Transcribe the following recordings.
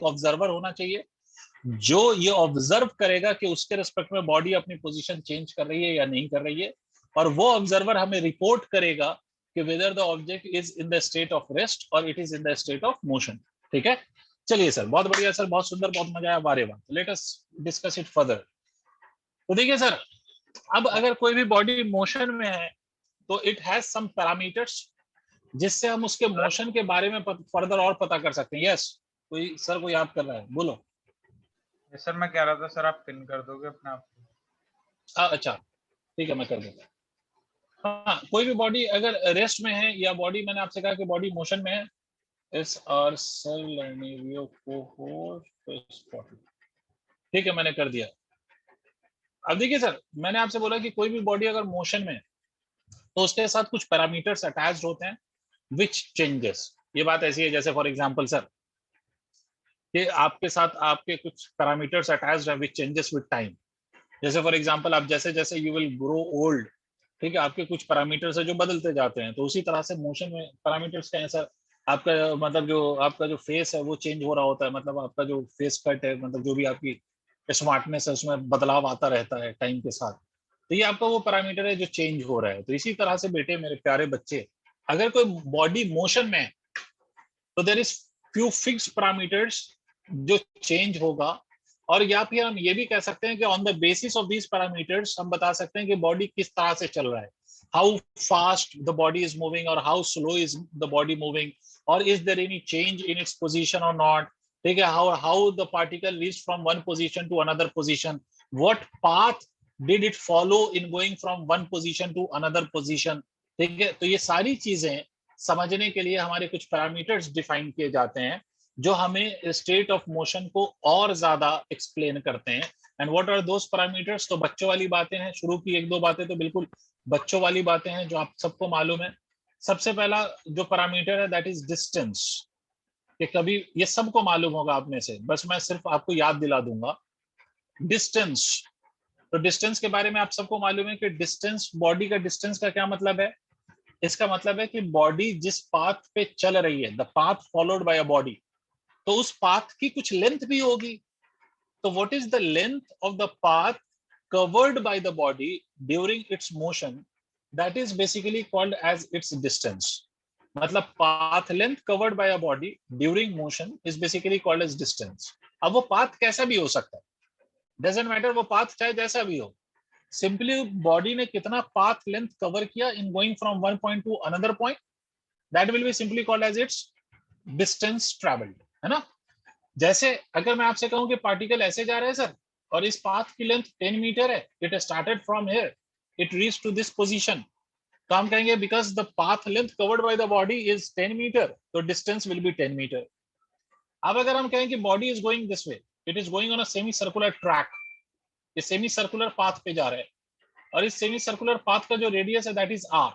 Observer होना चाहिए जो ये ऑब्जर्व करेगा कि उसके रिस्पेक्ट में बॉडी अपनी पोजीशन चेंज कर रही है या नहीं कर रही है, और वो ऑब्जर्वर हमें रिपोर्ट करेगा कि whether the object is in the state of rest और it is in the state of motion. ठीक है, चलिए सर, बहुत बढ़िया सर, बहुत सुंदर, बहुत मजा आया, बारे बात। Let us discuss it further. तो देखिए सर, अब अगर कोई भी बॉडी मोशन में है तो इट हैज सम पैरामीटर्स जिससे हम उसके मोशन के बारे में फर्दर और पता कर सकते हैं। यस, कोई सर को याद कर रहा है, बोलो। सर मैं कह रहा था सर आप पिन कर दोगे अपने आप को। अच्छा ठीक है, मैं कर दूंगा। हाँ, कोई भी बॉडी अगर रेस्ट में है या बॉडी, मैंने आपसे कहा कि बॉडी मोशन में है, इस आर सेल लर्निंग ठीक है, मैंने कर दिया। अब देखिए सर, मैंने आपसे बोला कि कोई भी बॉडी अगर मोशन में है तो उसके साथ कुछ पैरामीटर्स अटैच्ड होते हैं विच चेंजेस। ये बात ऐसी है जैसे फॉर एग्जांपल सर कि आपके साथ आपके कुछ पैरामीटर्स अटैच्ड हैं विच चेंजेस विद टाइम। जैसे फॉर एग्जांपल आप जैसे जैसे यू विल ग्रो ओल्ड, ठीक है, आपके कुछ पैरामीटर्स है जो बदलते जाते हैं, तो उसी तरह से मोशन में पैरामीटर्स का ऐसा आपका मतलब जो आपका जो फेस है वो चेंज हो रहा होता है, मतलब आपका जो फेस कट है, मतलब जो भी आपकी स्मार्टनेस है उसमें बदलाव आता रहता है टाइम के साथ। तो ये आपका वो पैरामीटर है जो चेंज हो रहा है। तो इसी तरह से बेटे मेरे प्यारे बच्चे, अगर कोई बॉडी मोशन में है तो there is few fix parameters जो चेंज होगा, और या फिर हम ये भी कह सकते हैं कि on the basis of these parameters हम बता सकते हैं कि बॉडी किस तरह से चल रहा है, how fast the body is moving और how slow is the body moving, और is there any change in its position और नॉट। ठीक है, how the particle reach from one position to another position, what path did it follow in going from one position to another position. ठीक है, तो ये सारी चीजें समझने के लिए हमारे कुछ पैरामीटर्स डिफाइन किए जाते हैं जो हमें स्टेट ऑफ मोशन को और ज्यादा एक्सप्लेन करते हैं। And what are those parameters? तो बच्चों वाली बातें हैं, शुरू की एक दो बातें तो बिल्कुल बच्चों वाली बातें हैं जो आप सबको मालूम है। सबसे पहला जो पैरामीटर है दैट इज डिस्टेंस। कि कभी ये सबको मालूम होगा आप में से, बस मैं सिर्फ आपको याद दिला दूंगा। डिस्टेंस, तो डिस्टेंस के बारे में आप सबको मालूम है कि डिस्टेंस, बॉडी का डिस्टेंस का क्या मतलब है? इसका मतलब है कि बॉडी जिस पाथ पे चल रही है, the path followed by a body, तो उस पाथ की कुछ लेंथ भी होगी। तो what is the length of the path covered by the body during its motion, that is basically called as its distance. मतलब path length covered by a body during motion is basically called as distance. अब वो path कैसा भी हो सकता है, doesn't matter, वो path चाहे जैसा भी हो, सिंपली बॉडी ने कितना पाथ लेंथ कवर किया in going from one point to another point, that will be simply called as its distance travelled, है ना। जैसे अगर मैं आपसे कहूं कि पार्टिकल ऐसे जा रहे हैं सर और इस पाथ की लेंथ 10 मीटर है, it started from here, it reach to this position, तो हम कहेंगे because the path length covered by the body is 10 metre, तो डिस्टेंस विल बी 10 मीटर। अब अगर हम कहें कि body is going this way, it is going on a semi circular track, ये सेमी सर्कुलर पाथ पे जा रहे हैं, और इस सेमी सर्कुलर पाथ का जो रेडियस है दैट इज आर।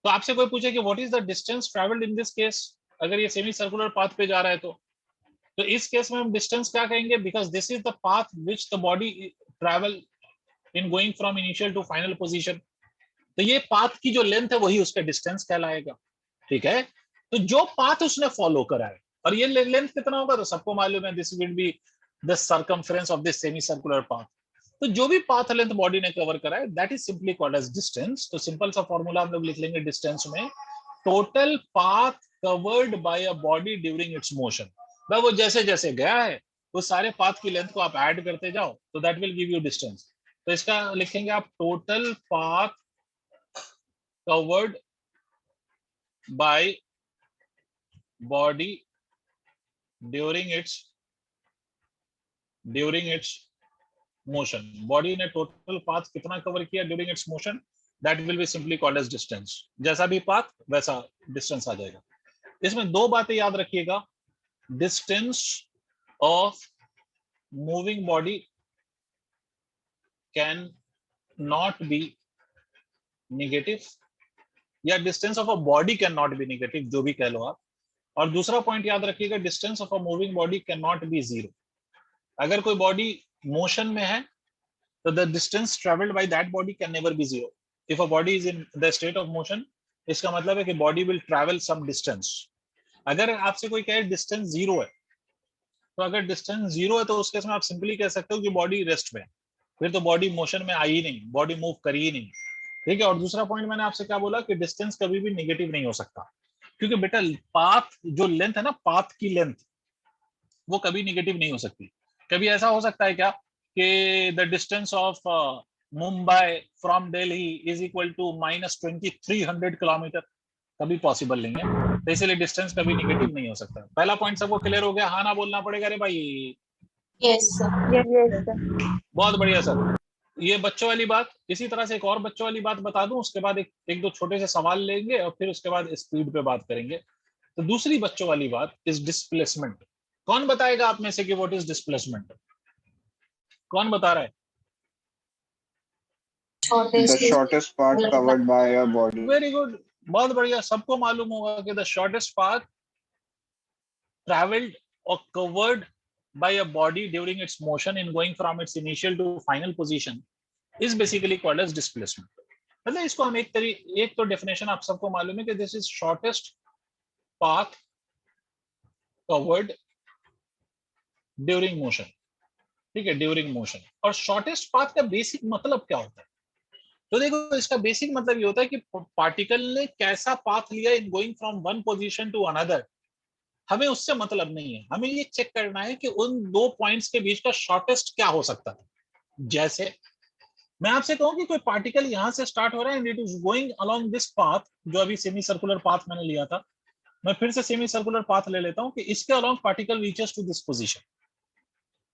तो आपसे कोई पूछे कि what is the distance travelled in this case, अगर ये सेमी सर्कुलर पाथ पे जा रहा है तो इस केस में हम डिस्टेंस क्या कहेंगे? Because this is the path which the body travel in going from initial to final position, तो ये पाथ की जो लेंथ है वही उसका डिस्टेंस कहलाएगा। ठीक है, तो जो पाथ उसने फॉलो करा है, और ये लेंथ कितना होगा तो सबको मालूम है, this will be the circumference of this semi circular path. तो जो भी पाथ लेंथ बॉडी ने कवर करा है that is simply called as distance. तो सिंपल सा फॉर्मूला हम लोग लिख लेंगे डिस्टेंस में, total path covered by a body during its motion. भाई वो जैसे जैसे गया है उस सारे पाथ की लेंथ को आप ऐड करते जाओ तो that will give you distance. तो इसका लिखेंगे आप total path covered by body during its motion. Body ने टोटल पाथ कितना कवर किया during its motion, that will be simply called as distance. जैसा भी पाथ वैसा डिस्टेंस आ जाएगा। इसमें दो बातें याद रखिएगा, distance of moving body can not be negative, या distance of a body can not be negative, जो भी कह लो आप। और दूसरा पॉइंट याद रखिएगा, distance of a moving body can not be zero. अगर कोई बॉडी मोशन में है तो the distance travelled by that body can never be zero. If a body is in the state of motion, इसका मतलब है कि body will travel some distance. अगर आपसे कोई कहे डिस्टेंस जीरो है तो अगर डिस्टेंस 0 है तो उस केस में आप सिंपली कह सकते हो कि बॉडी रेस्ट में, फिर तो बॉडी मोशन में आई ही नहीं, बॉडी मूव करी ही नहीं, ठीक है। और दूसरा पॉइंट मैंने आपसे क्या बोला कि डिस्टेंस कभी भी नेगेटिव नहीं हो सकता, क्योंकि बेटा पाथ जो लेंथ है ना, पाथ की लेंथ वो कभी नेगेटिव नहीं हो सकती। कभी ऐसा हो सकता है क्या कि the distance of Mumbai from Delhi is equal to -2300 kilometre, कभी पॉसिबल नहीं है। तो इसलिए डिस्टेंस कभी नेगेटिव नहीं हो सकता। पहला पॉइंट सबको क्लियर हो गया? हाँ ना बोलना पड़ेगा रे भाई। Yes sir. Yes sir. बहुत बढ़िया सर। ये बच्चों वाली बात। इसी तरह से एक और बच्चों वाली बात बता दूं, उसके बाद एक दो छोटे से सवाल लेंगे और फिर उसके बाद स्पीड पे बात करेंगे। तो दूसरी बच्चों वाली बात इज डिस्प्लेसमेंट। कौन बताएगा आप में से कि व्हाट इज डिस्प्लेसमेंट? कौन बता रहा है? The shortest part covered by a body. Very good, बहुत बढ़िया। सबको मालूम होगा कि द शॉर्टेस्ट पाथ ट्रैवल्ड और covered by a body during its motion in going from its initial to final position is basically called as displacement. मतलब इसको हम एक तो डेफिनेशन आप सबको मालूम है कि this is shortest path covered during motion, ठीक है, ड्यूरिंग मोशन। और शॉर्टेस्ट पाथ का बेसिक मतलब क्या होता है? तो देखो, इसका बेसिक मतलब ये होता है कि पार्टिकल ने कैसा पाथ लिया in going from one position to another, हमें उससे मतलब नहीं है। हमें ये चेक करना है कि उन दो पॉइंट्स के बीच का शॉर्टेस्ट क्या हो सकता है। जैसे मैं आपसे कहूं कि कोई पार्टिकल यहां से स्टार्ट हो रहा है and it is going along this path, जो अभी सेमी सर्कुलर पाथ मैंने लिया था, मैं फिर से सेमी सर्कुलर पाथ ले लेता हूं कि इसके along particle reaches to this position.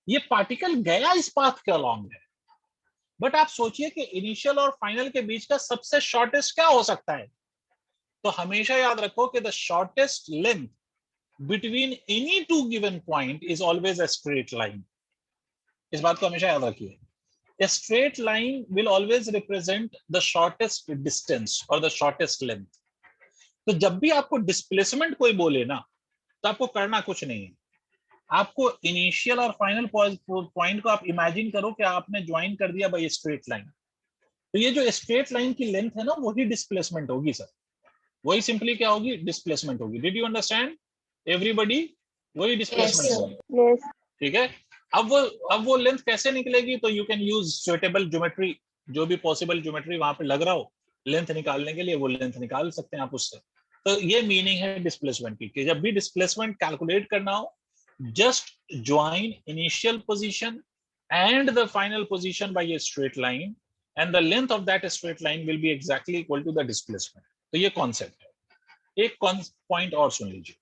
ये पार्टिकल गया इस पाथ के अलोंग है, बट आप सोचिए कि इनिशियल और फाइनल के बीच का सबसे शॉर्टेस्ट क्या हो सकता है। तो हमेशा याद रखो कि the shortest length between any two given point is always a straight line. इस बात को हमेशा याद रखिए। A straight line will always represent the shortest distance or the shortest length. तो जब भी आपको डिस्प्लेसमेंट कोई बोले ना, तो आपको करना कुछ नहीं है। आपको इनिशियल और फाइनल पॉइंट को आप इमेजिन करो कि आपने ज्वाइन कर दिया बाय स्ट्रेट लाइन। तो ये जो स्ट्रेट लाइन की लेंथ है ना, वही डिस्प्लेसमेंट होगी सर। वही सिंपली क्या होगी? डिस्प्लेसमेंट होगी। Did you understand everybody? वही डिस्प्लेसमेंट होगी, यस। ठीक है। अब वो लेंथ कैसे निकलेगी? तो you can use suitable geometry, जो भी पॉसिबल ज्योमेट्री वहां पे लग रहा हो लेंथ निकालने के लिए, वो लेंथ निकाल सकते हैं आप उससे। तो ये मीनिंग है डिस्प्लेसमेंट की, कि जब भी डिस्प्लेसमेंट कैलकुलेट करना हो, just join initial position and the final position by a straight line and the length of that straight line will be exactly equal to the displacement. तो ये कॉन्सेप्ट है। एक पॉइंट और सुन लीजिए।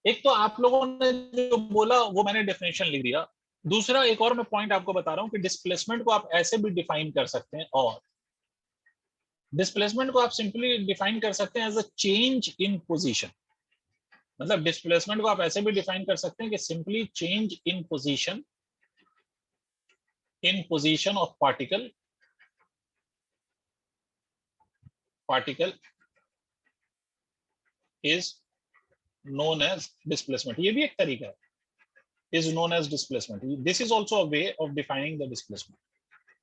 एक तो आप लोगों ने जो बोला वो मैंने डेफिनेशन लिख दिया। दूसरा एक और मैं पॉइंट आपको बता रहा हूं कि डिस्प्लेसमेंट को आप ऐसे भी डिफाइन कर सकते हैं, और डिस्प्लेसमेंट को आप सिंपली डिफाइन कर सकते हैं as a change in position. मतलब डिस्प्लेसमेंट को आप ऐसे भी डिफाइन कर सकते हैं कि simply change in position of particle is known as displacement. ये भी एक तरीका है, is known as displacement. This is also a way of defining the displacement,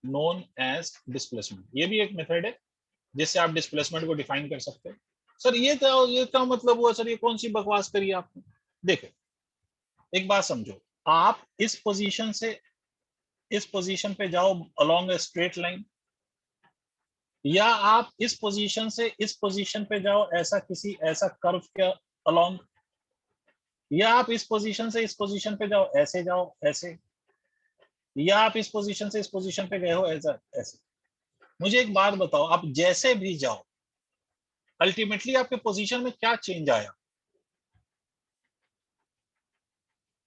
known as displacement. ये भी एक मेथड है जिससे आप डिस्प्लेसमेंट को डिफाइन कर सकते हैं। सर ये क्या मतलब हुआ सर? ये कौन सी बकवास करी आपने? देखो, एक बात समझो, आप इस पोजीशन से इस पोजीशन पे जाओ अलोंग ए स्ट्रेट लाइन, या आप इस पोजीशन से इस पोजीशन पे जाओ ऐसा कर्व के अलोंग, या आप इस पोजीशन से इस पोजीशन पे जाओ ऐसे, या आप इस पोजीशन से इस पोजीशन पे गए हो ऐसे। मुझे एक बात बताओ, आप जैसे भी जाओ, अल्टीमेटली आपके पोजीशन में क्या चेंज आया?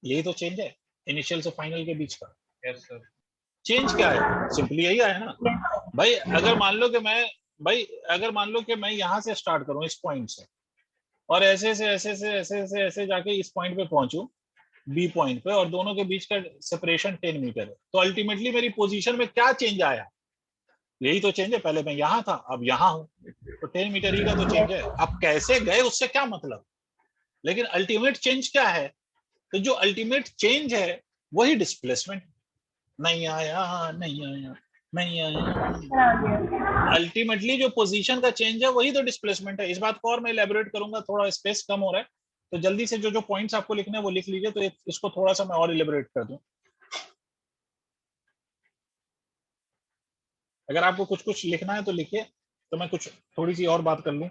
यही तो चेंज है इनिशियल से फाइनल के बीच का। Yes sir. चेंज क्या है? सिंपली यही आया ना भाई। अगर मान लो कि मैं यहां से स्टार्ट करूं इस पॉइंट से, और ऐसे जाके इस पॉइंट पे पहुंचू बी पॉइंट पे, और दोनों के बीच का सेपरेशन 10 मीटर है, तो अल्टीमेटली मेरी पोजीशन में क्या चेंज आया? यही तो चेंज है। पहले मैं यहां था, अब यहां हूं, तो 10 मीटर ही का तो चेंज है। अब कैसे गए उससे क्या मतलब, लेकिन अल्टीमेट चेंज क्या है? तो जो अल्टीमेट चेंज है वही डिस्प्लेसमेंट। नहीं आया, नहीं आया, नहीं आया, अल्टीमेटली जो पोजीशन का चेंज है वही तो डिस्प्लेसमेंट है। इस बात को और मैं इलेबोरेट करूंगा, थोड़ा स्पेस कम हो रहा है, तो जल्दी से जो जो पॉइंट्स आपको लिखने हैं वो लिख लीजिए, तो इसको थोड़ा सा मैं और इलेबोरेट कर दूं। अगर आपको कुछ कुछ लिखना है तो लिखिए, तो मैं कुछ थोड़ी सी और बात कर लूं।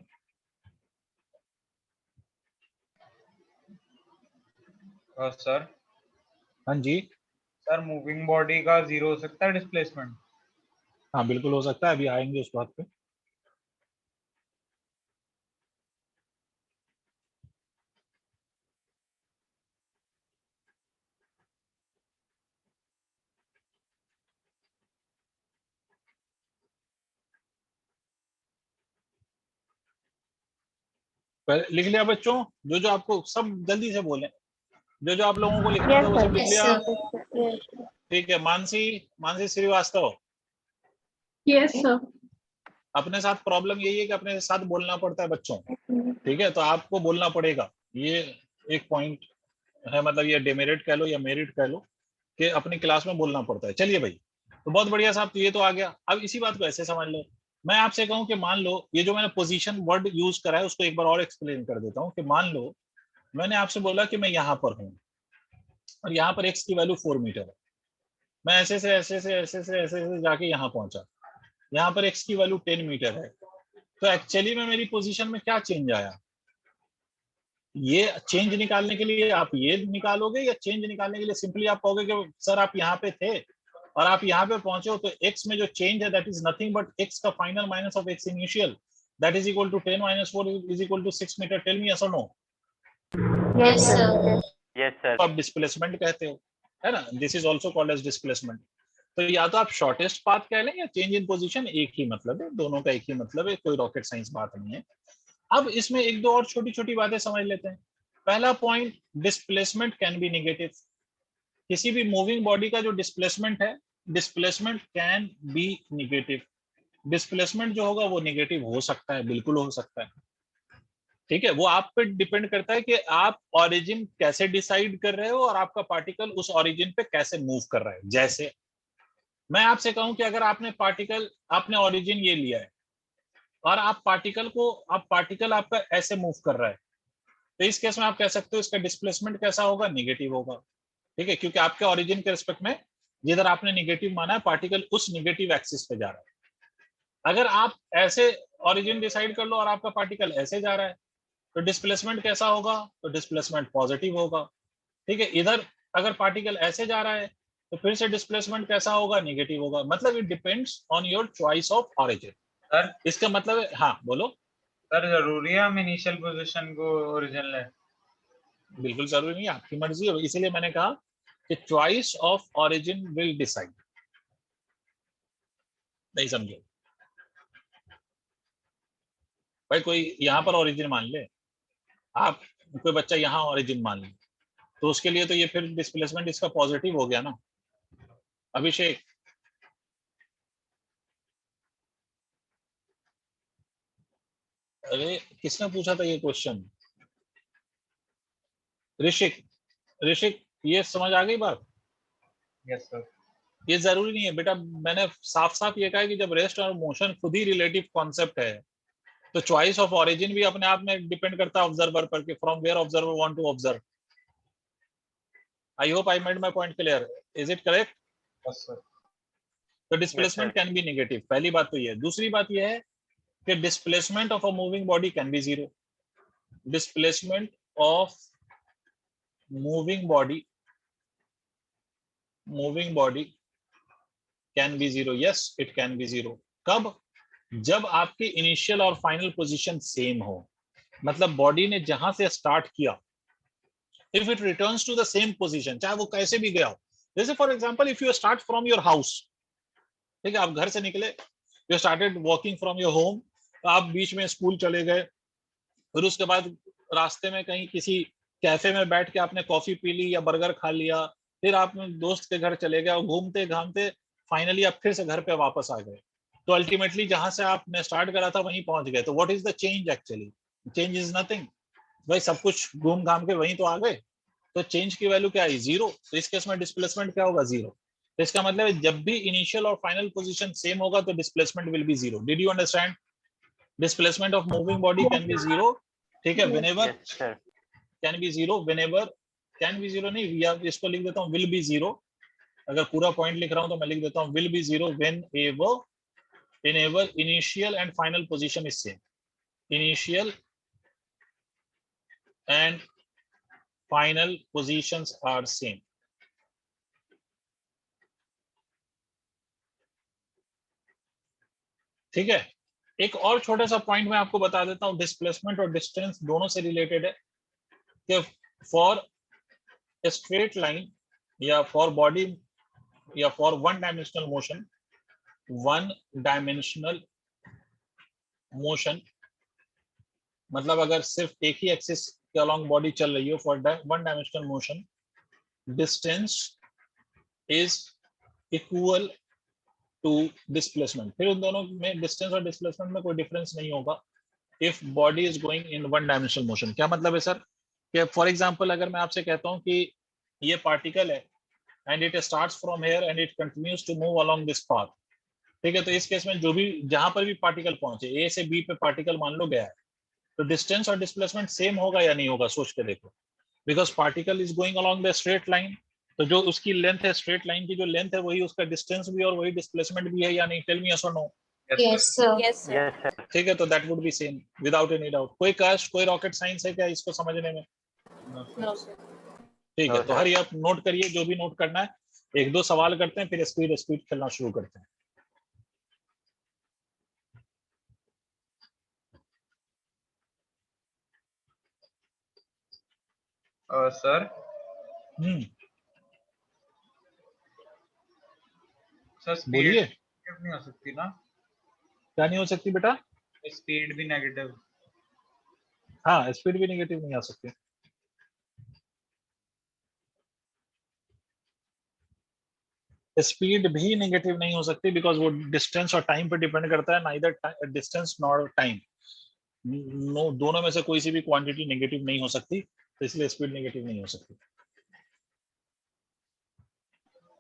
सर हाँ जी, सर मूविंग बॉडी का 0 हो सकता है डिस्प्लेसमेंट? हाँ बिल्कुल हो सकता है, अभी आएंगे उस बात पे। लिख लिया बच्चों? जो जो आपको, सब जल्दी से बोलें, जो जो आप लोगों को लिखना था वो सब लिख Yes, लिया? sir. ठीक है, मानसी, मानसी श्रीवास्तव, Yes, sir. अपने साथ प्रॉब्लम यही है कि अपने साथ बोलना पड़ता है बच्चों, ठीक है, तो आपको बोलना पड़ेगा, ये एक पॉइंट है, मतलब ये डिमेरिट कह लो या मेरिट कह लो, कि अपनी क्लास में बोलना पड़ता है। चलिए भाई, तो बहुत बढ़िया साहब, तो ये तो आ गया। अब इसी बात को ऐसे समझ लो, मैं आपसे कहूं कि मान लो ये जो मैंने पोजीशन वर्ड यूज करा है उसको एक बार और एक्सप्लेन कर देता हूं, कि मान लो मैंने आपसे बोला कि मैं यहाँ पर हूँ और यहाँ पर x की वैल्यू 4 मीटर है, मैं ऐसे से ऐसे से ऐसे से ऐसे से जाके यहाँ पहुंचा, यहाँ पर x की वैल्यू 10 मीटर है, तो एक्चुअली में मेरी पोजीशन में क्या चेंज आया? ये चेंज निकालने के लिए आप ये निकालोगे, या चेंज निकालने के लिए सिंपली आप कहोगे कि सर आप यहाँ पे थे और आप यहाँ पे पहुंचे हो, तो x में जो चेंज है that is nothing but x का final minus of x initial, that is equal to 10 minus 4 is equal to 6 metre. Tell me yes और no? Yes, sir. Yes, sir. आप डिस्प्लेसमेंट कहते हो, है ना? This is also called as displacement. तो या तो आप शॉर्टेस्ट पाथ कह लें या चेंज इन पोजीशन, एक ही मतलब है, दोनों का एक ही मतलब है, कोई रॉकेट साइंस बात नहीं है। अब इसमें एक दो और छोटी छोटी बातें समझ लेते हैं। पहला point, displacement can be negative. किसी भी मूविंग बॉडी का जो डिस्प्लेसमेंट है, displacement can be negative. Displacement जो होगा वो नेगेटिव हो सकता है, बिल्कुल हो सकता है, ठीक है। वो आप पे डिपेंड करता है कि आप ऑरिजिन कैसे डिसाइड कर रहे हो और आपका पार्टिकल उस ऑरिजिन पे कैसे मूव कर रहा है। जैसे मैं आपसे कहूं कि अगर आपने ऑरिजिन ये लिया है और आप पार्टिकल आपका ऐसे मूव कर रहा है, तो इस केस में आप कह सकते हो इसका डिस्प्लेसमेंट कैसा होगा? नेगेटिव होगा, ठीक है, क्योंकि आपके ऑरिजिन के रिस्पेक्ट में जिधर आपने नेगेटिव माना है, पार्टिकल उस नेगेटिव एक्सिस पे जा रहा है। अगर आप ऐसे ऑरिजिन डिसाइड कर लो और आपका पार्टिकल ऐसे जा रहा है, तो डिस्प्लेसमेंट कैसा होगा? तो डिस्प्लेसमेंट पॉजिटिव होगा, ठीक है। इधर अगर पार्टिकल ऐसे जा रहा है तो फिर से डिस्प्लेसमेंट कैसा होगा? नेगेटिव होगा। मतलब it depends on your choice of origin. Sir इसका मतलब है, हाँ बोलो। सर जरूरी है हम इनिशियल पोजीशन को ओरिजिन लें? बिल्कुल जरूरी नहीं है, आपकी मर्जी है, इसीलिए मैंने कहा कि choice of origin will decide. नहीं समझे भाई? कोई यहाँ पर ऑरिजिन मान ले, आप कोई बच्चा यहाँ ऑरिजिन मान ले, तो उसके लिए तो ये फिर डिस्प्लेसमेंट इसका पॉजिटिव हो गया ना। अभिषेक, अरे किसने पूछा था ये क्वेश्चन? ऋषिक, ऋषिक ये समझ आ गई बात? Yes sir. ये जरूरी नहीं है बेटा, मैंने साफ साफ ये कहा कि जब रेस्ट और मोशन खुद ही रिलेटिव कॉन्सेप्ट है, तो चॉइस ऑफ ऑरिजिन भी अपने आप में डिपेंड करता है ऑब्जर्वर पर, कि from where observer want to observe. I hope I made my point clear. Is it correct? Yes sir. तो डिस्प्लेसमेंट कैन बी नेगेटिव, पहली बात तो ये है। दूसरी बात ये है कि displacement of a moving body can be zero. Displacement of moving body can be zero, yes it can be zero. कब? जब आपकी इनिशियल और फाइनल पोजीशन सेम हो, मतलब बॉडी ने जहां से स्टार्ट किया, if it returns to the same position, चाहे वो कैसे भी गया हो। जैसे for example if you start from your house, ठीक है, आप घर से निकले, you started walking from your home, आप बीच में स्कूल चले गए, फिर उसके बाद रास्ते में कहीं किसी कैफे में बैठ के आपने कॉफी पी ली या बर्गर खा लिया, फिर आप दोस्त के घर चले गए और घूमते घामते फाइनली आप फिर से घर पे वापस आ गए, तो अल्टीमेटली जहां से आपने स्टार्ट करा था वहीं पहुंच गए। तो what is the change? Actually change is nothing भाई, सब कुछ घूम घाम के वहीं तो आ गए, तो चेंज की वैल्यू क्या है? जीरो। तो इस केस में डिस्प्लेसमेंट क्या होगा? जीरो। तो इसका मतलब है जब भी इनिशियल और फाइनल पोजीशन सेम होगा तो displacement will be zero. Did you understand? Displacement of moving body can be zero, ठीक है, whenever Yes, sir. Can be zero whenever, can be zero नहीं, इसको लिख देता हूँ विल बी जीरो। अगर पूरा पॉइंट लिख रहा हूं तो मैं लिख देता हूँ will be zero whenever initial and final position is same, initial and final positions are same। ठीक है, एक और छोटा सा पॉइंट मैं आपको बता देता हूं, डिस्प्लेसमेंट और डिस्टेंस दोनों से रिलेटेड है कि फॉर स्ट्रेट लाइन या फॉर बॉडी या फॉर वन डायमेंशनल मोशन, मतलब अगर सिर्फ एक ही एक्सिस के अलोंग बॉडी चल रही हो for one dimensional motion, distance is equal to displacement. फिर उन दोनों में डिस्टेंस और डिस्प्लेसमेंट में कोई डिफरेंस नहीं होगा if body is going in one dimensional motion. क्या मतलब है सर कि फॉर एग्जांपल अगर मैं आपसे कहता हूं कि ये पार्टिकल है and it starts from here and it continues to move along this path, ठीक है, तो इस केस में जो भी जहां पर भी पार्टिकल पहुंचे, ए से बी पे पार्टिकल मान लो गया है, तो डिस्टेंस और डिस्प्लेसमेंट सेम होगा या नहीं होगा, सोच के देखो, because particle is going along the straight line, तो जो उसकी लेंथ है, स्ट्रेट लाइन की जो लेंथ है, वही उसका डिस्टेंस भी और वही डिस्प्लेसमेंट भी है या नहीं? टेल मी यस और no. Yes, sir. Yes, sir. ठीक है, तो that would be same without any doubt. कोई कष्ट, कोई रॉकेट साइंस है क्या इसको समझने में? No, sir. ठीक है, तो हरी आप नोट करिए जो भी नोट करना है, एक दो सवाल करते हैं फिर स्पीड खेलना शुरू करते हैं। सर सर स्पीड बोलिए। नहीं हो सकती ना? क्या नहीं हो सकती बेटा? स्पीड भी नेगेटिव। हाँ, स्पीड भी नेगेटिव नहीं आ सकती। स्पीड भी नेगेटिव नहीं हो सकती बिकॉज वो डिस्टेंस और टाइम पे डिपेंड करता है, neither distance nor time, no, दोनों में से कोई सी भी क्वांटिटी नेगेटिव नहीं हो सकती, तो इसलिए स्पीड नेगेटिव नहीं हो सकती।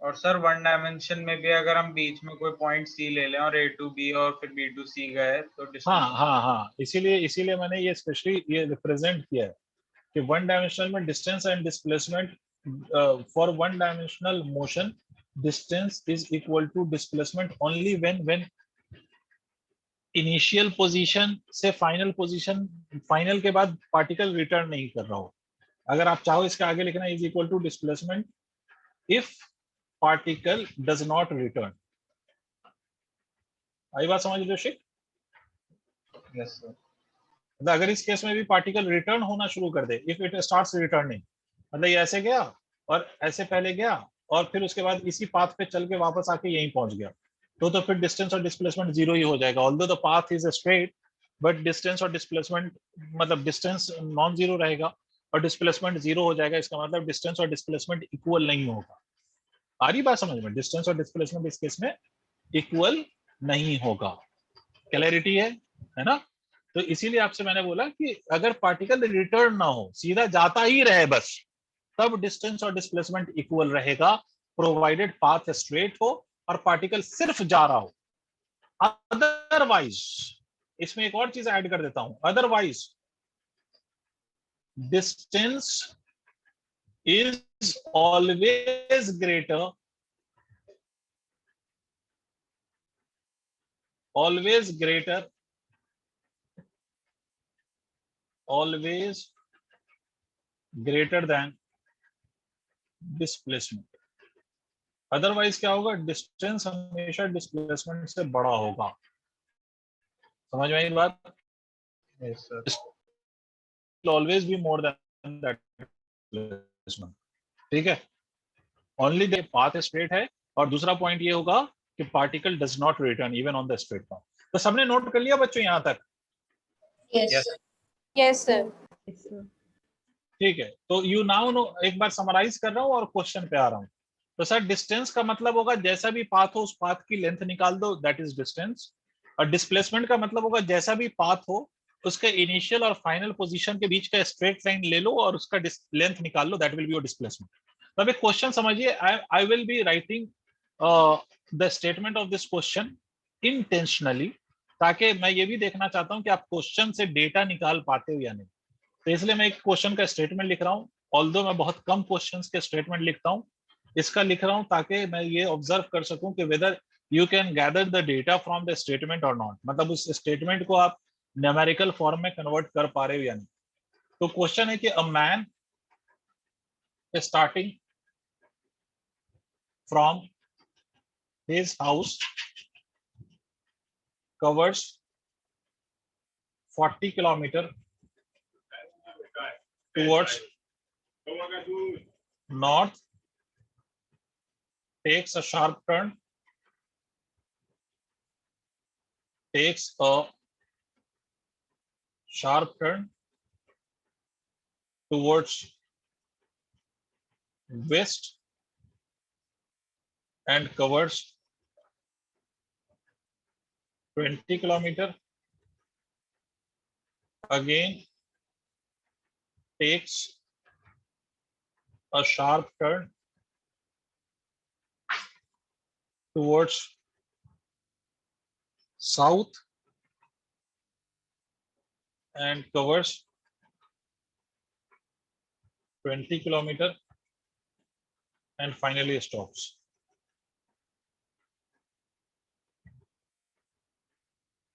और सर वन डायमेंशन में भी अगर हम बीच में कोई पॉइंट सी ले लें और ए टू बी और फिर बी टू सी गए तो हाँ, इसीलिए मैंने ये स्पेशली ये रिप्रेजेंट किया है कि वन डायमेंशनल में distance and displacement, for one dimensional motion distance is equal to displacement only when initial position से फाइनल पोजीशन, फाइनल के बाद पार्टिकल रिटर्न नहीं कर रहा हो। अगर आप चाहो इसके आगे लिखना is equal to displacement if particle does not return. आई बात समझ लो शेख? Yes sir. मतलब अगर इस केस में भी पार्टिकल रिटर्न होना शुरू कर दे, इफ इट स्टार्ट्स रिटर्निंग, मतलब ये ऐसे गया और ऐसे पहले गया और फिर उसके बाद इसी पाथ पे चल के वापस आके यहीं पहुंच गया, तो फिर डिस्टेंस और डिस्प्लेसमेंट जीरो ही हो जाएगा। Although the path is straight but distance और डिस्प्लेसमेंट, मतलब डिस्टेंस नॉन जीरो रहेगा और डिस्प्लेसमेंट जीरो हो जाएगा। इसका मतलब डिस्टेंस और डिस्प्लेसमेंट इक्वल नहीं होगा। आ रही बात समझ में? डिस्टेंस और डिस्प्लेसमेंट इस केस में इक्वल नहीं होगा। क्लैरिटी है ना? तो इसीलिए आपसे मैंने बोला कि अगर पार्टिकल रिटर्न ना हो, सीधा जाता ही रहे बस, तब डिस्टेंस और डिस्प्लेसमेंट इक्वल रहेगा, प्रोवाइडेड पाथ स्ट्रेट हो और पार्टिकल सिर्फ जा रहा हो। अदरवाइज, इसमें एक और चीज ऐड कर देता हूं, otherwise distance is always greater than displacement। Otherwise क्या होगा? डिस्टेंस हमेशा डिस्प्लेसमेंट से बड़ा होगा। समझ में आई बात? Yes sir. Always be more than that displacement. ठीक है, ओनली द पाथ स्ट्रेट है। और दूसरा पॉइंट ये होगा कि particle does not return even on the straight path. तो सबने नोट कर लिया बच्चों यहां तक? Yes, Yes. sir. Yes, sir. ठीक है, तो यू नाउ नो, एक बार समराइज कर रहा हूं और क्वेश्चन पे आ रहा हूं। तो सर डिस्टेंस का मतलब होगा जैसा भी पाथ हो उस पाथ की लेंथ निकाल दो, दैट इज डिस्टेंस। और डिस्प्लेसमेंट का मतलब होगा जैसा भी पाथ हो उसके इनिशियल और फाइनल पोजीशन के बीच का स्ट्रेट लाइन ले लो और उसका लेंथ निकाल लो, that will be your displacement. तो अब एक क्वेश्चन समझिए, I will be writing the statement of this question intentionally, ताकि मैं ये भी देखना चाहता हूं कि आप क्वेश्चन से डेटा निकाल पाते हो या नहीं। तो इसलिए मैं एक क्वेश्चन का स्टेटमेंट लिख रहा हूँ, ऑल्दो मैं बहुत कम क्वेश्चंस के स्टेटमेंट लिखता हूँ, इसका लिख रहा हूँ ताकि मैं ये ऑब्जर्व कर सकूं कि whether you can gather the data from the statement और नॉट, मतलब उस स्टेटमेंट को आप न्यूमेरिकल फॉर्म में कन्वर्ट कर पा रहे हो या नहीं। तो क्वेश्चन है कि a man starting from his house covers 40 kilometer towards north, takes a sharp turn, towards west and covers 20 kilometer, again takes a sharp turn towards south and covers 20 kilometer and finally stops.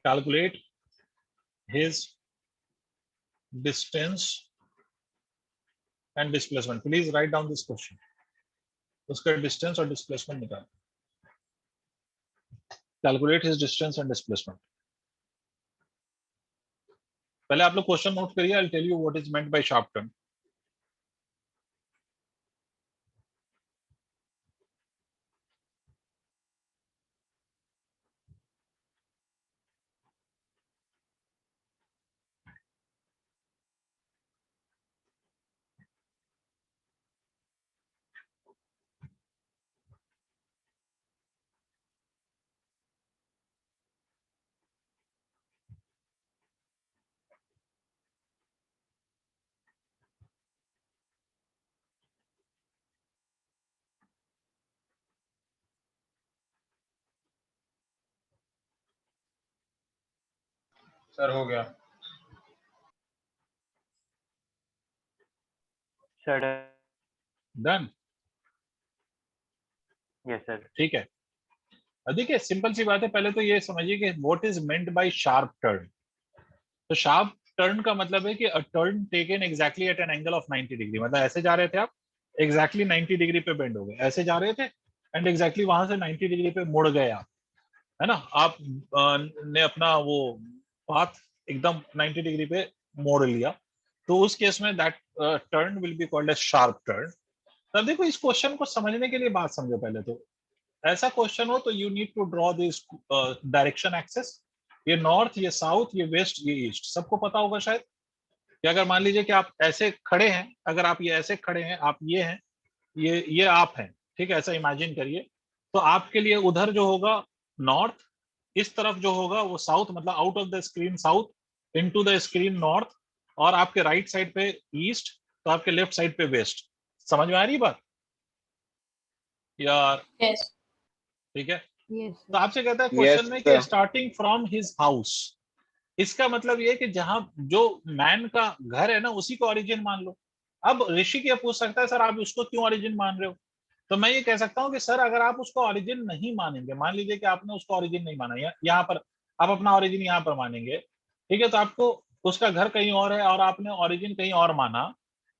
Calculate his distance and displacement. Please write down this question. उसका distance और displacement निकाल. Calculate his distance and displacement. पहले आप लोग question note करिए. I'll tell you what is meant by sharp turn. Sir हो गया। Sir Done. Yes sir. ठीक है, देखिए सिंपल सी बात है, पहले तो ये समझिए कि what is meant by sharp turn. तो शार्प टर्न का मतलब है कि a turn taken exactly at an angle of 90 degree, मतलब ऐसे जा रहे थे आप, एग्जैक्टली 90 डिग्री पे बेंड हो गए, ऐसे जा रहे थे एंड एग्जैक्टली वहां से 90 डिग्री पे मुड़ गए आप, है ना, आप ने अपना वो पाथ एकदम 90 डिग्री पे मोड़ लिया, तो उस केस में that turn will be called as sharp turn. तब देखो इस क्वेश्चन को समझने के लिए बात समझो, पहले तो ऐसा क्वेश्चन हो तो you need to draw this direction axes, ये नॉर्थ, ये साउथ, ये वेस्ट, ये ईस्ट, सबको पता होगा शायद कि अगर मान लीजिए कि आप ऐसे खड़े हैं, अगर आप ये ऐसे खड़े हैं, आप ये हैं, ये आप हैं, ठीक है, ऐसा इमेजिन करिए, तो आपके लिए उधर जो होगा नॉर्थ, इस तरफ जो होगा वो साउथ, मतलब out of the screen south into the screen north, और आपके राइट साइड पे ईस्ट, तो आपके लेफ्ट साइड पे वेस्ट। समझ में आ रही बात यार? Yes. ठीक है, Yes. तो आपसे कहता है Yes, क्वेश्चन में कि sir. Starting from his house, इसका मतलब ये कि जहां जो मैन का घर है ना उसी को ओरिजिन मान लो। अब ऋषि क्या पूछ सकता है, सर आप उसको क्यों ओरिजिन मान रहे हो? तो मैं ये कह सकता हूँ कि सर अगर आप उसको ओरिजिन नहीं मानेंगे, मान लीजिए कि आपने उसको ओरिजिन नहीं माना, यहाँ पर आप अपना ओरिजिन यहाँ पर मानेंगे, ठीक है, तो आपको उसका घर कहीं और है और आपने ओरिजिन कहीं और माना,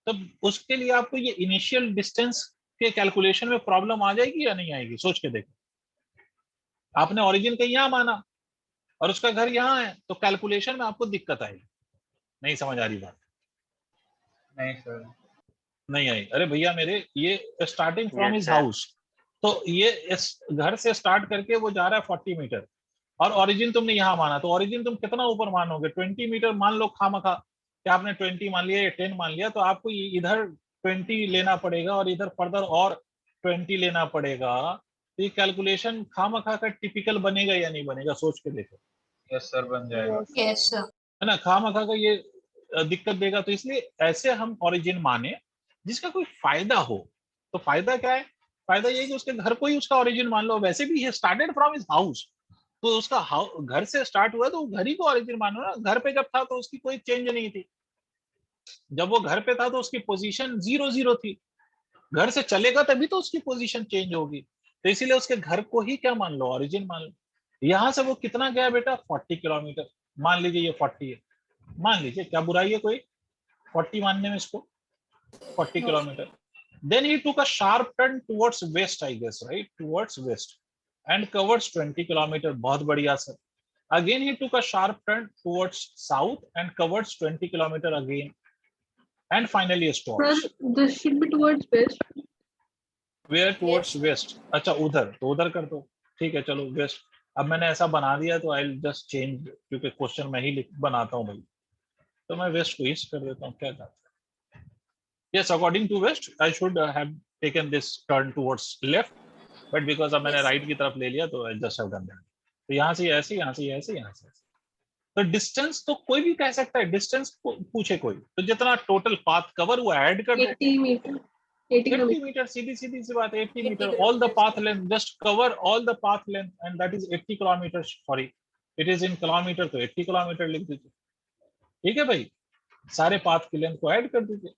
तो उसके लिए आपको ये इनिशियल डिस्टेंस के कैलकुलेशन में प्रॉब्लम आ जाएगी या नहीं आएगी? सोच के देखो, आपने ओरिजिन कहीं यहाँ माना और उसका घर यहाँ है, तो कैलकुलेशन में आपको दिक्कत आएगी। नहीं समझ आ रही बात? नहीं सर। नहीं आई? अरे भैया मेरे, ये starting from Yes, his sir. House, तो ये इस घर से स्टार्ट करके वो जा रहा है 40 मीटर, और ओरिजिन तुमने यहाँ माना, तो ओरिजिन तुम कितना ऊपर मानोगे? 20 मीटर मान लो खामखा, कि आपने 20 मान लिया या 10 मान लिया, तो आपको इधर 20 लेना पड़ेगा और इधर फर्दर और 20 लेना पड़ेगा। तो ये कैलकुलेशन खामखा का टिपिकल बनेगा या नहीं बनेगा? सोच के देखो। यस सर बन जाएगा। Yes, sir. है ना, खामखा का ये दिक्कत देगा। तो इसलिए ऐसे हम ओरिजिन माने जिसका कोई फायदा हो। तो फायदा क्या है? फायदा ये है कि उसके घर को ही उसका ओरिजिन मान लो। वैसे भी स्टार्टेड फ्रॉम हिज हाउस, तो उसका घर से स्टार्ट हुआ तो घर ही को ओरिजिन मानो ना। घर पे जब था तो उसकी कोई चेंज नहीं थी, जब वो घर पे था तो उसकी पोजीशन 0-0 थी, घर से चलेगा तभी तो उसकी पोजीशन चेंज होगी, तो इसीलिए उसके घर को ही क्या मान लो, ओरिजिन मान लो। यहाँ से वो कितना गया बेटा, 40 किलोमीटर, मान लीजिए ये 40 है, मान लीजिए, क्या बुराई है कोई 40 मानने में इसको, 40 kilometre. Then he took a sharp turn towards west, I guess, right? Towards west, and covers 20 kilometer. बहुत बढ़िया sir. Again he took a sharp turn towards south and covers 20 kilometer again, and finally stops. Sir, this should be towards west. Where towards Yes. west? अच्छा उधर, तो उधर कर दो, ठीक है चलो west. अब मैंने ऐसा बना दिया तो I'll just change, क्योंकि क्वेश्चन मैं ही बनाता हूँ भाई, तो मैं west को ईस्ट कर देता हूँ, क्या करता है? Yes, according to west, I should have taken this turn towards left, but because अब मैंने Yes. right की तरफ ले लिया तो I just have done that. तो यहाँ से ऐसे, यहाँ से ऐसे, यहाँ से ऐसे. तो डिस्टेंस तो कोई भी कह सकता है, डिस्टेंस पूछे कोई, तो जितना टोटल पाथ कवर हुआ ऐड कर दो. 80 meter. 80 80 kilometers. मीटर, सीधी सीधी सी बात है, 80 80 metre, all the kilometers. path length, just cover all the path length, and that is 80 kilometers. Sorry, it is in kilometer, तो 80 किलोमीटर लिख दीजिए, ठीक है भाई, सारे पाथ की लेंथ को ऐड कर दीजिए.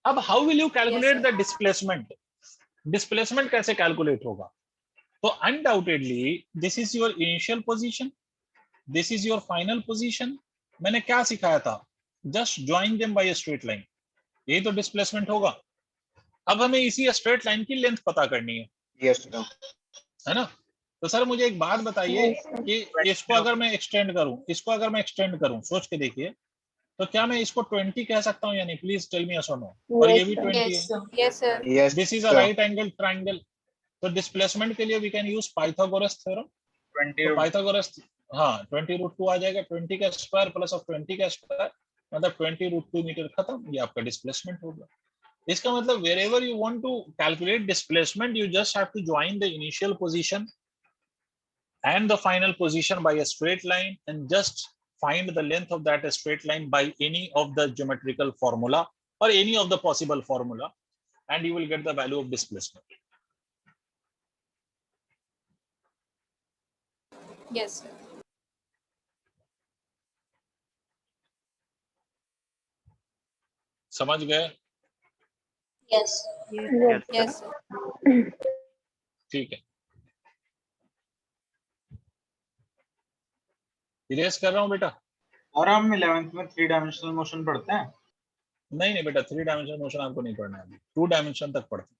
अब how will you calculate the displacement, displacement कैसे कैलकुलेट होगा? तो undoubtedly this is your initial position, this is your final position. मैंने क्या सिखाया था, just join them by straight line, यही तो डिस्प्लेसमेंट होगा. अब हमें इसी स्ट्रेट लाइन की लेंथ पता करनी है, Yes, sir. है ना? तो सर मुझे एक बात बताइए Yes, sir. कि इसको अगर मैं एक्सटेंड करूं, इसको अगर मैं एक्सटेंड करूं, सोच के देखिए, तो क्या मैं इसको 20 कह सकता हूं या नहीं? प्लीज टेल मी यस और नो. और ये Yes, भी sir. 20 Yes, है. sir. Yes, sir. Yes, this is a sir. Right angle triangle. तो डिस्प्लेसमेंट के लिए we can use Pythagoras theorem. 20 तो पाइथागोरस, हाँ 20√2 आ जाएगा, 20 का स्क्वायर प्लस ऑफ 20 का स्क्वायर, मतलब 20√2 मीटर, खत्म, ये आपका डिस्प्लेसमेंट होगा. इसका मतलब wherever you want to calculate displacement, you just have to join the initial position and the final position by a straight line, and just find the length of that straight line by any of the geometrical formula or any of the possible formula, and you will get the value of displacement. Yes, sir. समझ गए? Yes. Yes, Yes, sir. ठीक है, erase कर रहा हूं बेटा. और हम 11th में 3 डायमेंशनल मोशन पढ़ते हैं. नहीं बेटा, 3 डायमेंशनल मोशन आपको नहीं पढ़ना है, 2 डायमेंशन तक पढ़ते हैं.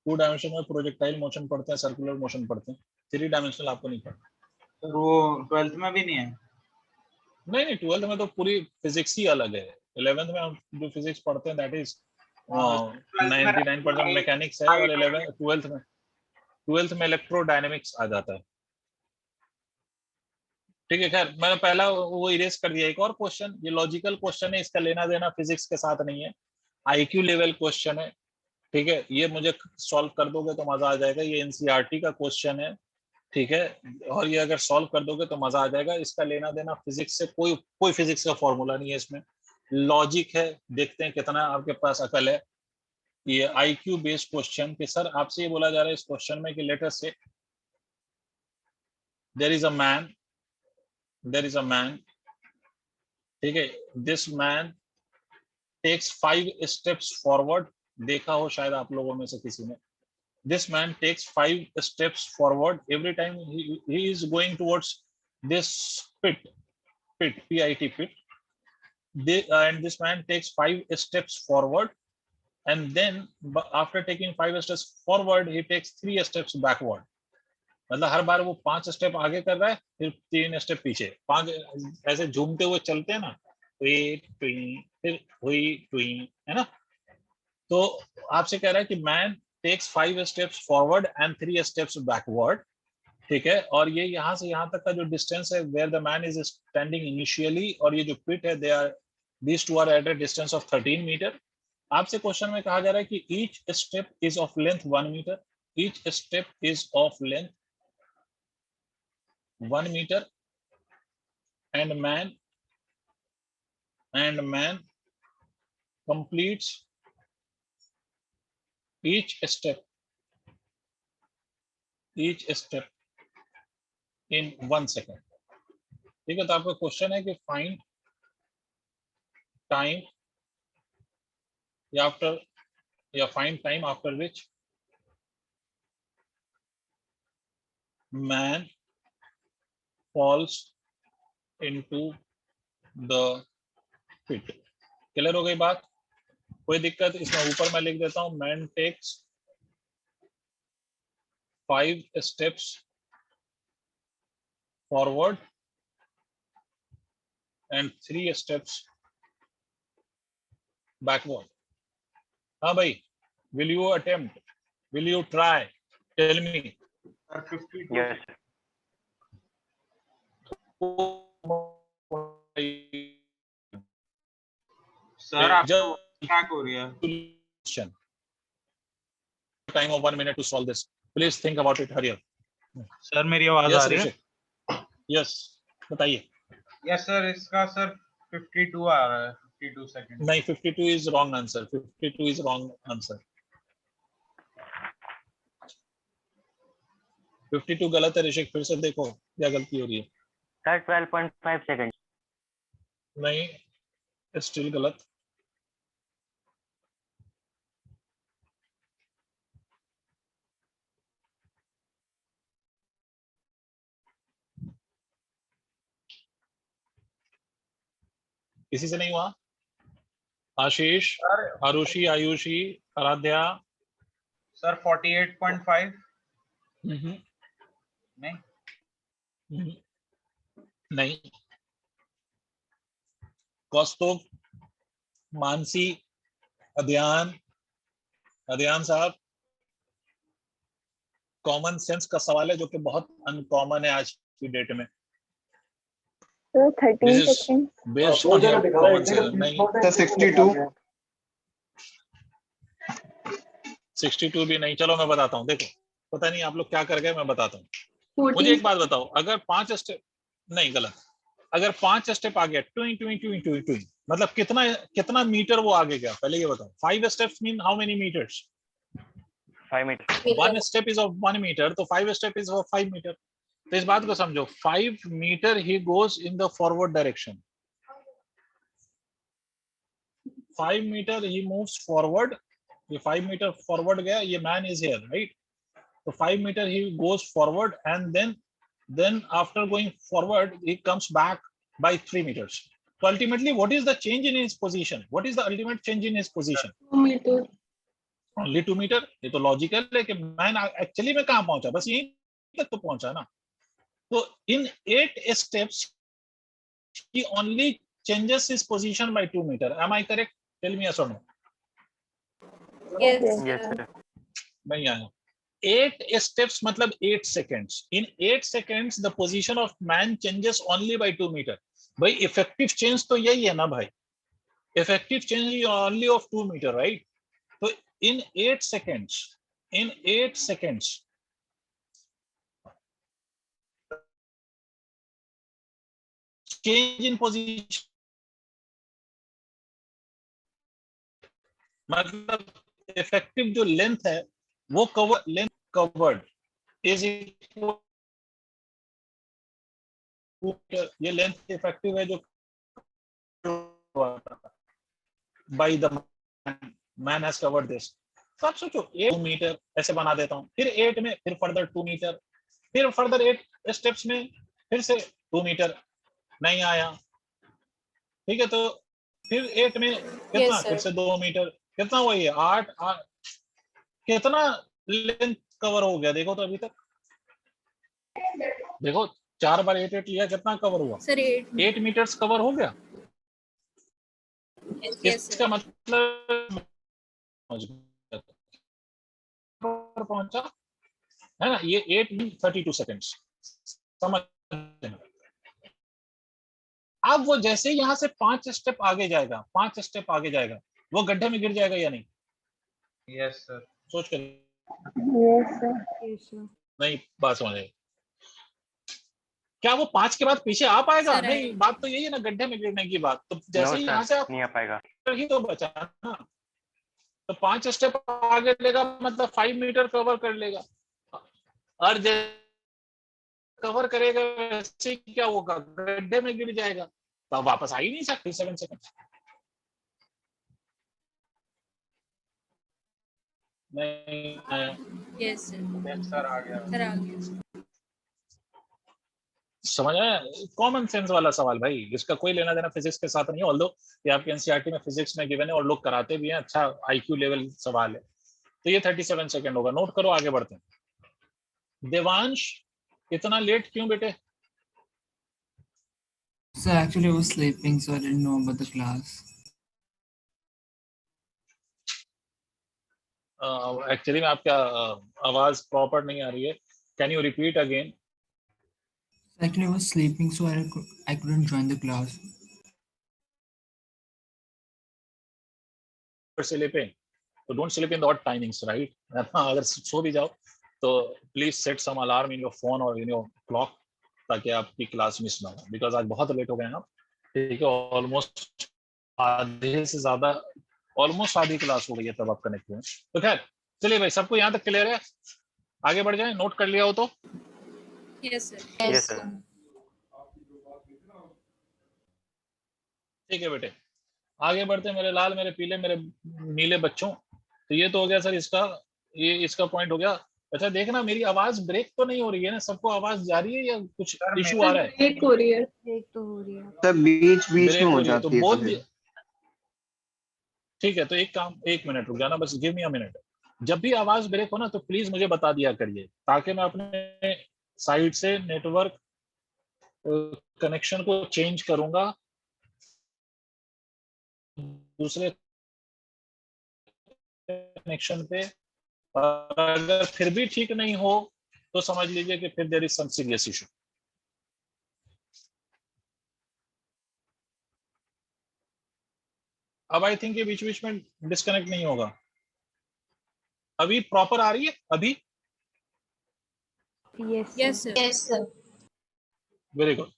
2 डायमेंशन में प्रोजेक्टाइल मोशन पढ़ते हैं, सर्कुलर मोशन पढ़ते हैं, 3 डायमेंशनल आपको नहीं पढ़ना. तो वो 12th में भी नहीं है. नहीं 12th में तो पूरी फिजिक्स ही अलग है. 11th में हम जो फिजिक्स पढ़ते हैं दैट इज 99% मैकेनिक्स है, और 12th में इलेक्ट्रोडायनेमिक्स आ जाता है. ठीक है, खैर मैंने पहला वो इरेज कर दिया. एक और क्वेश्चन, ये लॉजिकल क्वेश्चन है, इसका लेना देना फिजिक्स के साथ नहीं है, आईक्यू लेवल क्वेश्चन है. ठीक है, ये मुझे सॉल्व कर दोगे तो मजा आ जाएगा. ये एनसीईआरटी का क्वेश्चन है, ठीक है, और ये अगर सॉल्व कर दोगे तो मजा आ जाएगा. इसका लेना देना फिजिक्स से कोई फिजिक्स का फॉर्मूला नहीं है इसमें, लॉजिक है. देखते हैं कितना आपके पास अकल है. ये आईक्यू बेस्ड क्वेश्चन के सर आपसे ये बोला जा रहा है इस क्वेश्चन में कि लेट अस से देयर इज अ मैन, ठीक है, this man takes 5 steps forward. देखा हो शायद आप लोगों में से किसी ने. This man takes 5 steps forward every time he is going towards this pit, pit. And this man takes 5 steps forward, and then after taking 5 steps forward, he takes 3 steps backward. मतलब हर बार वो 5 स्टेप आगे कर रहा है, फिर 3 step पीछे. 5 ऐसे झूमते हुए चलते हैं ना, फिर हुई, है ना? तो आपसे कह रहा है कि man takes 5 steps forward and 3 steps backward. ठीक है, और ये यहाँ से यहाँ तक का जो डिस्टेंस है where the man is standing initially, और ये जो pit है, these two are at a distance of 13 meter. आपसे क्वेश्चन में कहा जा रहा है कि each step is of length 1 meter. Each step is of length 1 meter, and man completes each step in 1 second. ठीक है, तो आपका क्वेश्चन है कि फाइंड टाइम या find time after which man falls into the pit. Clear हो गई बात? कोई दिक्कत? इसमें ऊपर मैं लिख देता हूं, man takes 5 steps forward and 3 steps backward. हाँ भाई, will you attempt? Will you try? Tell me. Sir, 52. Yes. Sir आपको क्या हो रही है? Question. Time of 1 minute to solve this. Please think about it. Hurry up. Sir मेरी आवाज आ रही है? Yes. बताइए. यस सर, इसका सर 52 आ रहा है, 52 सेकंड। नहीं, 52 is wrong answer. 52 is wrong answer. 52 गलत है ऋषिक, फिर से देखो क्या गलती हो रही है। Sir 12.5 second. नहीं, स्टिल गलत। किसी से नहीं हुआ? आशीष, आरुषि, आयुषी, आराध्या? सर 48.5। नहीं नहीं। कौस्तुभ, मानसी, अध्यान साहब, कॉमन सेंस का सवाल है जो कि बहुत अनकॉमन है आज की डेट में। So 13 This is seconds. based on your common sense. नहीं, The 62. 62 भी नहीं। चलो मैं बताता हूँ, देखो पता नहीं आप लोग क्या कर गए, मैं बताता हूँ। 14. मुझे एक बात बताओ, अगर 5 स्टेप, नहीं गलत, अगर 5 स्टेप आगे टू मतलब कितना मीटर वो आगे गया, पहले ये बताओ। 5 steps mean how many metres? 5 metre. 1 step is of 1 meter, तो 5 step is of 5 meter. तो इस बात को समझो, 5 meter he goes in the forward direction. 5 meter he moves forward. ये 5 meter forward गया, ये man is here, right? So 5 meter he goes forward, and then after going forward he comes back by 3 meters. So ultimately, what is the change in his position? What is the ultimate change in his position? 2 meter. Only 2 meter. ये तो logical है कि man actually में कहाँ पहुंचा, बस यहीं तक तो पहुंचा ना। तो in 8 steps he only changes his position by 2 meter. Am I correct? Tell me yes or no. Yes, Yes, sir. sir. नहीं आया। 8 steps मतलब 8 seconds. In 8 seconds the position of man changes only by 2 meter. भाई effective change तो यही है ना भाई, effective change only of 2 meter, right? तो in 8 seconds change in position मतलब इफेक्टिव जो लेंथ है वो लेंथ कवर्ड इज इक्वल, ये लेंथ इफेक्टिव है जो by the man has covered this. तो आप सोचो 8 मीटर ऐसे बना देता हूं, फिर 8 में फिर फर्दर 2 मीटर, फिर फर्दर 8 स्टेप्स में फिर से 2 मीटर, नहीं आया, ठीक है। तो फिर 8 में कितना, sir. फिर से 2 मीटर, कितना वही है 8 कितना लेंथ कवर हो गया देखो तो अभी तक, देखो 4 बार 8 लिया, कितना कवर हुआ? Sir, 8. 8 मीटर्स कवर हो गया। Yes, इसका sir. मतलब पहुंचा है ना, ये 8 32 सेकंड्स समझ। अब वो जैसे यहाँ से 5 स्टेप आगे जाएगा, 5 स्टेप आगे जाएगा, वो गड्ढे में गिर जाएगा या नहीं? Yes sir. सोच कर Yes, sir. Yes, sir. नहीं बात समझे। क्या वो 5 के बाद पीछे आ पाएगा? सर, नहीं, बात तो यही है ना, गड्ढे में गिरने की बात। तो जैसे ही यहाँ से आप नहीं आ पाएगा। ही तो बचा ना, तो 5 स्टेप आगे लेगा मतलब 5 मीटर कवर कर लेगा, और कवर करेगा वैसे क्या होगा, गड्ढे में गिर जाएगा, तो वापस आ ही नहीं सकती 7 सेकंड। नहीं आया। Yes, sir. यस सर आ गया। Sir, आ गया. समझ आया? कॉमन सेंस वाला सवाल भाई, इसका कोई लेना देना फिजिक्स के साथ नहीं है, ऑल्दो ये आपके एनसीईआरटी में फिजिक्स में गिवन है और लोग कराते भी हैं, अच्छा आईक्यू लेवल सवाल है। तो ये 37 सेकंड होगा, नोट करो, आगे बढ़ते हैं। देवांश इतना लेट क्यों बेटे? Sir, actually I was sleeping, so I didn't know about the class. Actually में आपका आवाज प्रॉपर नहीं आ रही है, can you repeat again? Actually I was sleeping, so I couldn't join the class. Sleeping, तो don't sleep in the odd timings, right? अगर सो भी जाओ तो please set some alarm in your phone और इन योर क्लॉक, ताकि आपकी class miss ना हो, बिकॉज आज बहुत लेट हो गए हैं आप, ठीक है? ऑलमोस्ट आधे से ज्यादा, ऑलमोस्ट आधी क्लास हो गई है तब आप कनेक्ट हुए। तो खैर चलिए भाई, सबको यहाँ तक क्लियर है? आगे बढ़ जाए, नोट कर लिया हो तो? Yes, sir. Yes, sir. ठीक है बेटे, आगे बढ़ते हैं मेरे लाल, मेरे पीले, मेरे नीले बच्चों। तो ये तो हो गया सर इसका, ये इसका पॉइंट हो गया। अच्छा देखना मेरी आवाज ब्रेक तो नहीं हो रही है ना, सबको आवाज जा रही है या कुछ इशू आ रहा है? ब्रेक हो रही है। एक तो हो रही है। सर बीच बीच ब्रेक में हो हो रही है तो जाती है बोल सर। दिया। ठीक है, तो एक काम, 1 मिनट रुक जाना, बस गिव मी अ मिनट। जब भी आवाज ब्रेक हो ना तो प्लीज मुझे बता दिया करिए, ताकि मैं अपने साइड से नेटवर्क कनेक्शन को चेंज करूंगा दूसरे कनेक्शन पे, और अगर फिर भी ठीक नहीं हो तो समझ लीजिए कि फिर there is some serious issue. अब आई थिंक ये बीच बीच में डिस्कनेक्ट नहीं होगा। अभी प्रॉपर आ रही है अभी? Yes. Yes, sir. Yes, sir. Very good.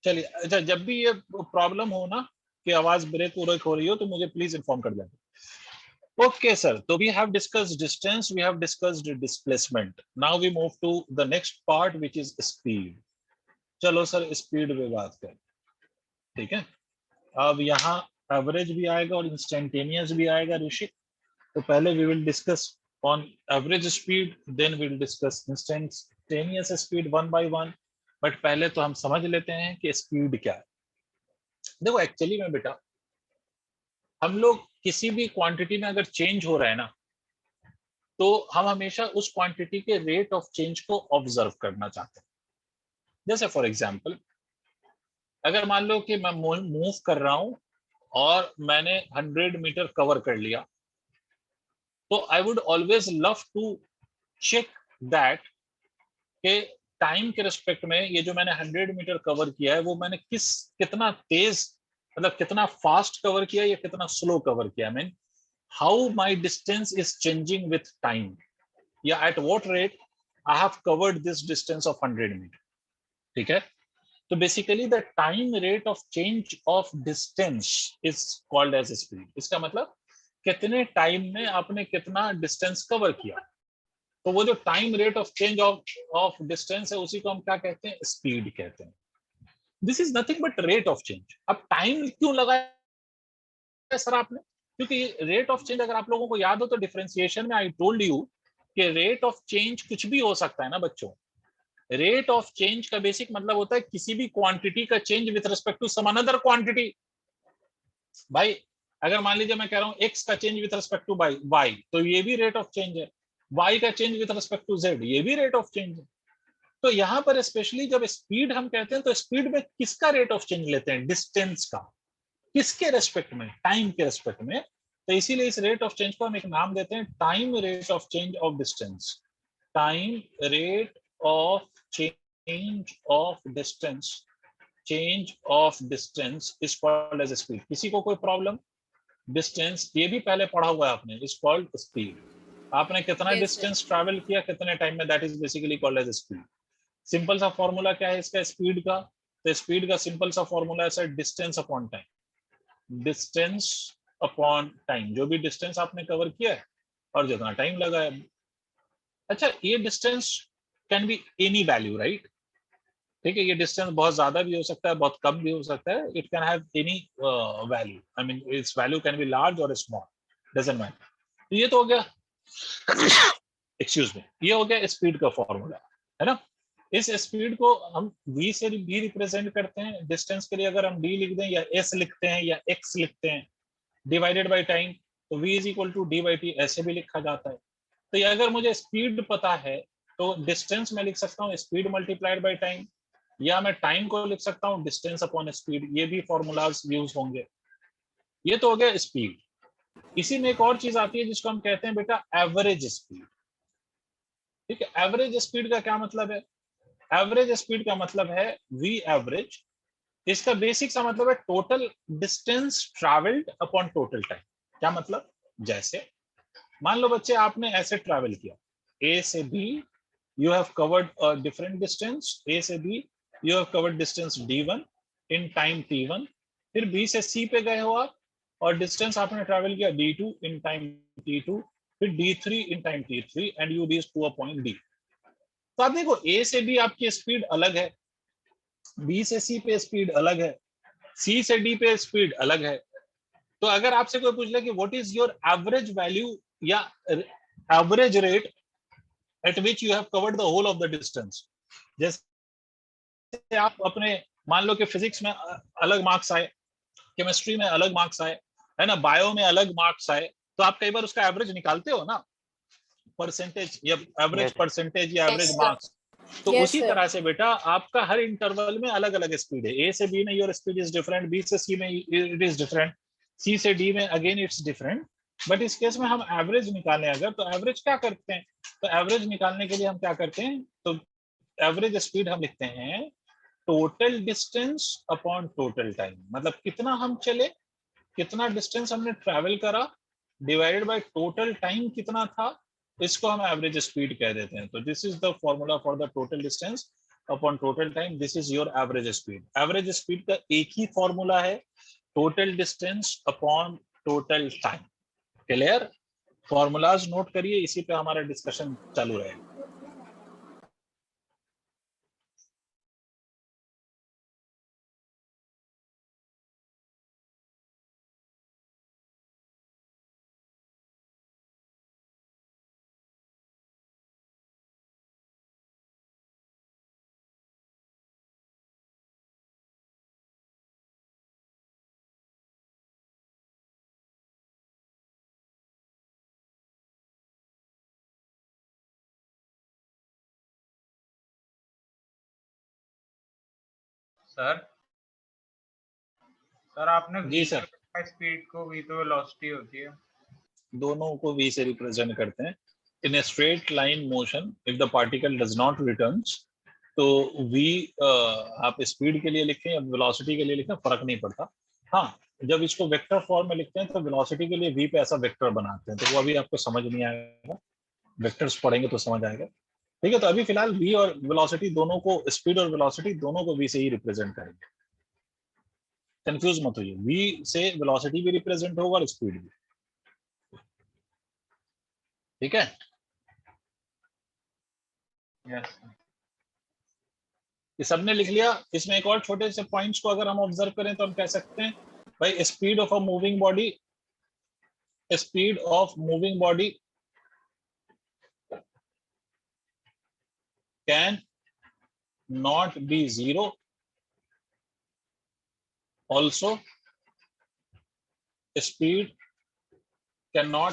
चलिए, अच्छा जब भी ये प्रॉब्लम हो ना कि आवाज ब्रेक हो रही हो तो मुझे प्लीज इन्फॉर्म कर देना। ओके सर, तो we have discussed distance, we have discussed displacement, now we move to the next part which is speed. चलो सर स्पीड पे बात करें, ठीक है? अब यहाँ एवरेज भी आएगा और इंस्टेंटेनियस भी आएगा ऋषि। तो पहले we will discuss on average speed, then we will discuss instantaneous speed one by one. But पहले तो हम समझ लेते हैं कि स्पीड क्या है। देखो एक्चुअली में बेटा, हम लोग किसी भी क्वांटिटी में अगर चेंज हो रहा है ना, तो हम हमेशा उस क्वांटिटी के रेट ऑफ चेंज को ऑब्जर्व करना चाहते हैं। जैसे फॉर एग्जांपल, अगर मान लो कि मैं मूव कर रहा हूं और मैंने 100 मीटर कवर कर लिया, तो I would always love to check that के टाइम के रिस्पेक्ट में ये जो मैंने 100 मीटर कवर किया है वो मैंने कितना तेज, मतलब कितना फास्ट कवर किया या कितना स्लो कवर किया, I mean how my distance is changing with time, या at what rate I have covered this distance of 100 metre, ठीक है? तो basically the time rate of change of distance is called as speed. इसका मतलब कितने time में आपने कितना डिस्टेंस कवर किया, तो वो जो time rate of change of distance है उसी को हम क्या कहते हैं? स्पीड कहते हैं। This is nothing but rate of change. अब टाइम क्यों लगाया सर आपने? क्योंकि रेट ऑफ चेंज अगर आप लोगों को याद हो तो डिफरेंशिएशन में आई टोल्ड यू कि रेट ऑफ चेंज कुछ भी हो सकता है ना बच्चों। रेट ऑफ चेंज का बेसिक मतलब होता है किसी भी क्वांटिटी का change with respect to some another quantity. भाई अगर मान लीजिए मैं कह रहा हूं एक्स का change with respect to Y, तो ये भी रेट ऑफ चेंज है। वाई का change with respect to Z, ये भी रेट ऑफ चेंज है। तो यहां पर स्पेशली जब स्पीड हम कहते हैं तो स्पीड में किसका रेट ऑफ चेंज लेते हैं? डिस्टेंस का। किसके रेस्पेक्ट में? टाइम के रेस्पेक्ट में। तो इसीलिए इस रेट ऑफ चेंज को हम एक नाम देते हैं, time rate of change of distance. Time rate of change of distance, change of distance is called as speed. किसी को कोई प्रॉब्लम? डिस्टेंस ये भी पहले पढ़ा हुआ है आपने, इज कॉल्ड स्पीड। आपने कितना Yes, डिस्टेंस ट्रैवल किया कितने टाइम में, that is basically called as speed. Simple सा फॉर्मूला क्या है इसका स्पीड का? तो स्पीड का सिंपल सा फॉर्मूला है sir, distance upon time. Distance upon time, जो भी डिस्टेंस आपने कवर किया है और जितना टाइम लगा है। अच्छा, ये distance can be any value, right? ठीक है, ये डिस्टेंस बहुत ज्यादा भी हो सकता है, बहुत कम भी हो सकता है। It can have any value, I mean it's value can be large और स्मॉल, डजंट मैटर। तो ये तो हो गया एक्सक्यूज मी, ये हो गया स्पीड का फॉर्मूला, है ना। इस स्पीड को हम v से भी रिप्रेजेंट करते हैं। डिस्टेंस के लिए अगर हम d लिख दें या s लिखते हैं या x लिखते हैं डिवाइडेड बाय टाइम, तो v is equal to d by T ऐसे भी लिखा जाता है। तो ये अगर मुझे स्पीड पता है तो डिस्टेंस में लिख सकता हूँ स्पीड मल्टीप्लाइड बाय टाइम, या मैं टाइम को लिख सकता हूँ डिस्टेंस अपॉन स्पीड। ये भी फॉर्मूलाज यूज होंगे। ये तो हो गया स्पीड। इसी में एक और चीज आती है जिसको हम कहते हैं बेटा एवरेज स्पीड। ठीक है, एवरेज स्पीड का क्या मतलब है? एवरेज स्पीड का मतलब है वी एवरेज। इसका बेसिक सा मतलब है total distance travelled upon total time. क्या मतलब? जैसे मान लो बच्चे आपने ऐसे ट्रैवल किया ए से B, you have covered a different distance. A से B you have covered distance d1 in time t1। फिर बी से सी पे गए हो आप और डिस्टेंस आपने ट्रैवल किया d2 इन टाइम t2, फिर d3 in time t3 and you reach to a point d। तो आप देखो ए से बी आपकी स्पीड अलग है, बी से सी पे स्पीड अलग है, सी से डी पे स्पीड अलग है। तो अगर आपसे कोई पूछ ले कि what is your average value या average rate at which you have covered the whole of the distance, जैसे आप अपने मान लो कि फिजिक्स में अलग मार्क्स आए, केमिस्ट्री में अलग मार्क्स आए, है ना, बायो में अलग मार्क्स आए, तो आप कई बार उसका एवरेज निकालते हो ना, परसेंटेज या एवरेज Yes. परसेंटेज या एवरेज Yes, sir. मार्क्स। तो Yes, उसी sir. तरह से बेटा आपका हर इंटरवल में अलग अलग स्पीड है। ए से बी में your speed is different, B से सी में इट इज डिफरेंट, सी से डी में अगेन इट्स डिफरेंट। बट इस केस में हम एवरेज निकालें अगर, तो एवरेज क्या करते हैं? तो एवरेज निकालने के लिए हम क्या करते हैं, तो एवरेज स्पीड हम लिखते हैं total distance upon total time. मतलब कितना हम चले, कितना डिस्टेंस हमने ट्रैवल करा, डिवाइडेड बाय टोटल टाइम कितना था, इसको हम एवरेज स्पीड कह देते हैं। तो this is the formula for the total distance upon total time, this is your average speed. Average speed का एक ही फॉर्मूला है, total distance upon total time. Clear? Formulas note करिए, इसी पे हमारा डिस्कशन चालू रहेगा। सर सर आपने जी सर, स्पीड को v तो वेलोसिटी होती है। दोनों को v से रिप्रेजेंट करते हैं। In a straight line motion if the particle does not returns, तो v आप स्पीड के लिए लिखें या वेलोसिटी के लिए लिखें फर्क नहीं पड़ता। हाँ, जब इसको वेक्टर फॉर्म में लिखते हैं तो वेलोसिटी के लिए v पे ऐसा वेक्टर बनाते हैं, तो वो अभी आपको समझ नहीं आएगा, वेक्टर्स पढ़ेंगे तो समझ आएगा। ठीक है, तो अभी फिलहाल v और वेलोसिटी दोनों को, स्पीड और वेलोसिटी दोनों को v से ही रिप्रेजेंट करेंगे। कंफ्यूज मत होइए, v से वेलोसिटी भी रिप्रेजेंट होगा और स्पीड भी। ठीक है, यस ये सबने लिख लिया। इसमें एक और छोटे से पॉइंट्स को अगर हम ऑब्जर्व करें तो हम कह सकते हैं भाई speed of a moving body, speed of moving body can not be zero, also speed can not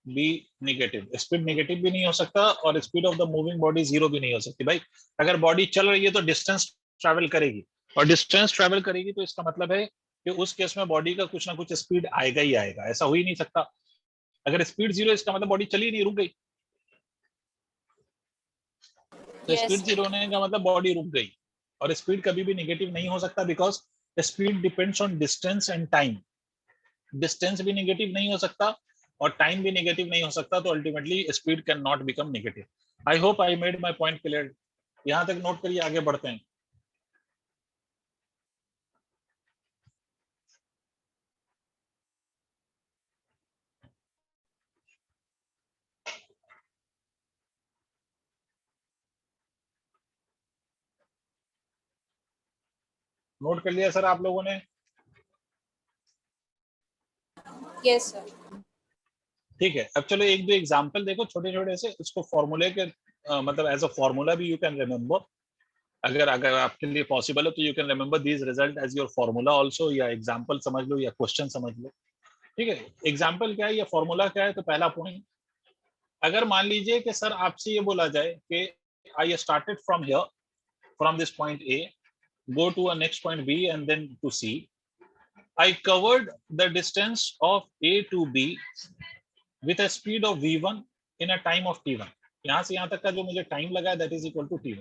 be negative. Speed negative भी नहीं हो सकता और speed of the moving body zero भी नहीं हो सकती। भाई अगर बॉडी चल रही है तो डिस्टेंस ट्रैवल करेगी, और डिस्टेंस ट्रैवल करेगी तो इसका मतलब है कि उस केस में बॉडी का कुछ ना कुछ स्पीड आएगा ही आएगा, ऐसा हो ही नहीं सकता। अगर स्पीड जीरो, इसका मतलब बॉडी चली नहीं, रुक गई। तो Yes, स्पीड sir. जीरो होने का मतलब बॉडी रुक गई। और स्पीड कभी भी नेगेटिव नहीं हो सकता, because speed depends on distance and time. Distance भी नेगेटिव नहीं हो सकता और टाइम भी नेगेटिव नहीं हो सकता, तो ultimately speed can not become negative. I hope I made my point clear. यहां तक नोट करिए, आगे बढ़ते हैं। नोट कर लिया सर आप लोगों ने? Yes, sir. ठीक है, अब चलो एक दो एग्जांपल देखो छोटे छोटे से, इसको फॉर्मूले के मतलब एज अ फॉर्मूला भी यू कैन रिमेम्बर, अगर अगर आपके लिए पॉसिबल है तो you can remember these result as your formula also, या एग्जांपल समझ लो या क्वेश्चन समझ लो। ठीक है, एग्जांपल क्या है या फॉर्मूला क्या है? तो पहला पॉइंट, अगर मान लीजिए कि सर आपसे ये बोला जाए कि I started from here, from this point A, go to a next point B and then to C. I covered the distance of A to B with a speed of V1 in a time of T1. यहाँ से यहाँ तक का जो मुझे time लगा है that is equal to T1.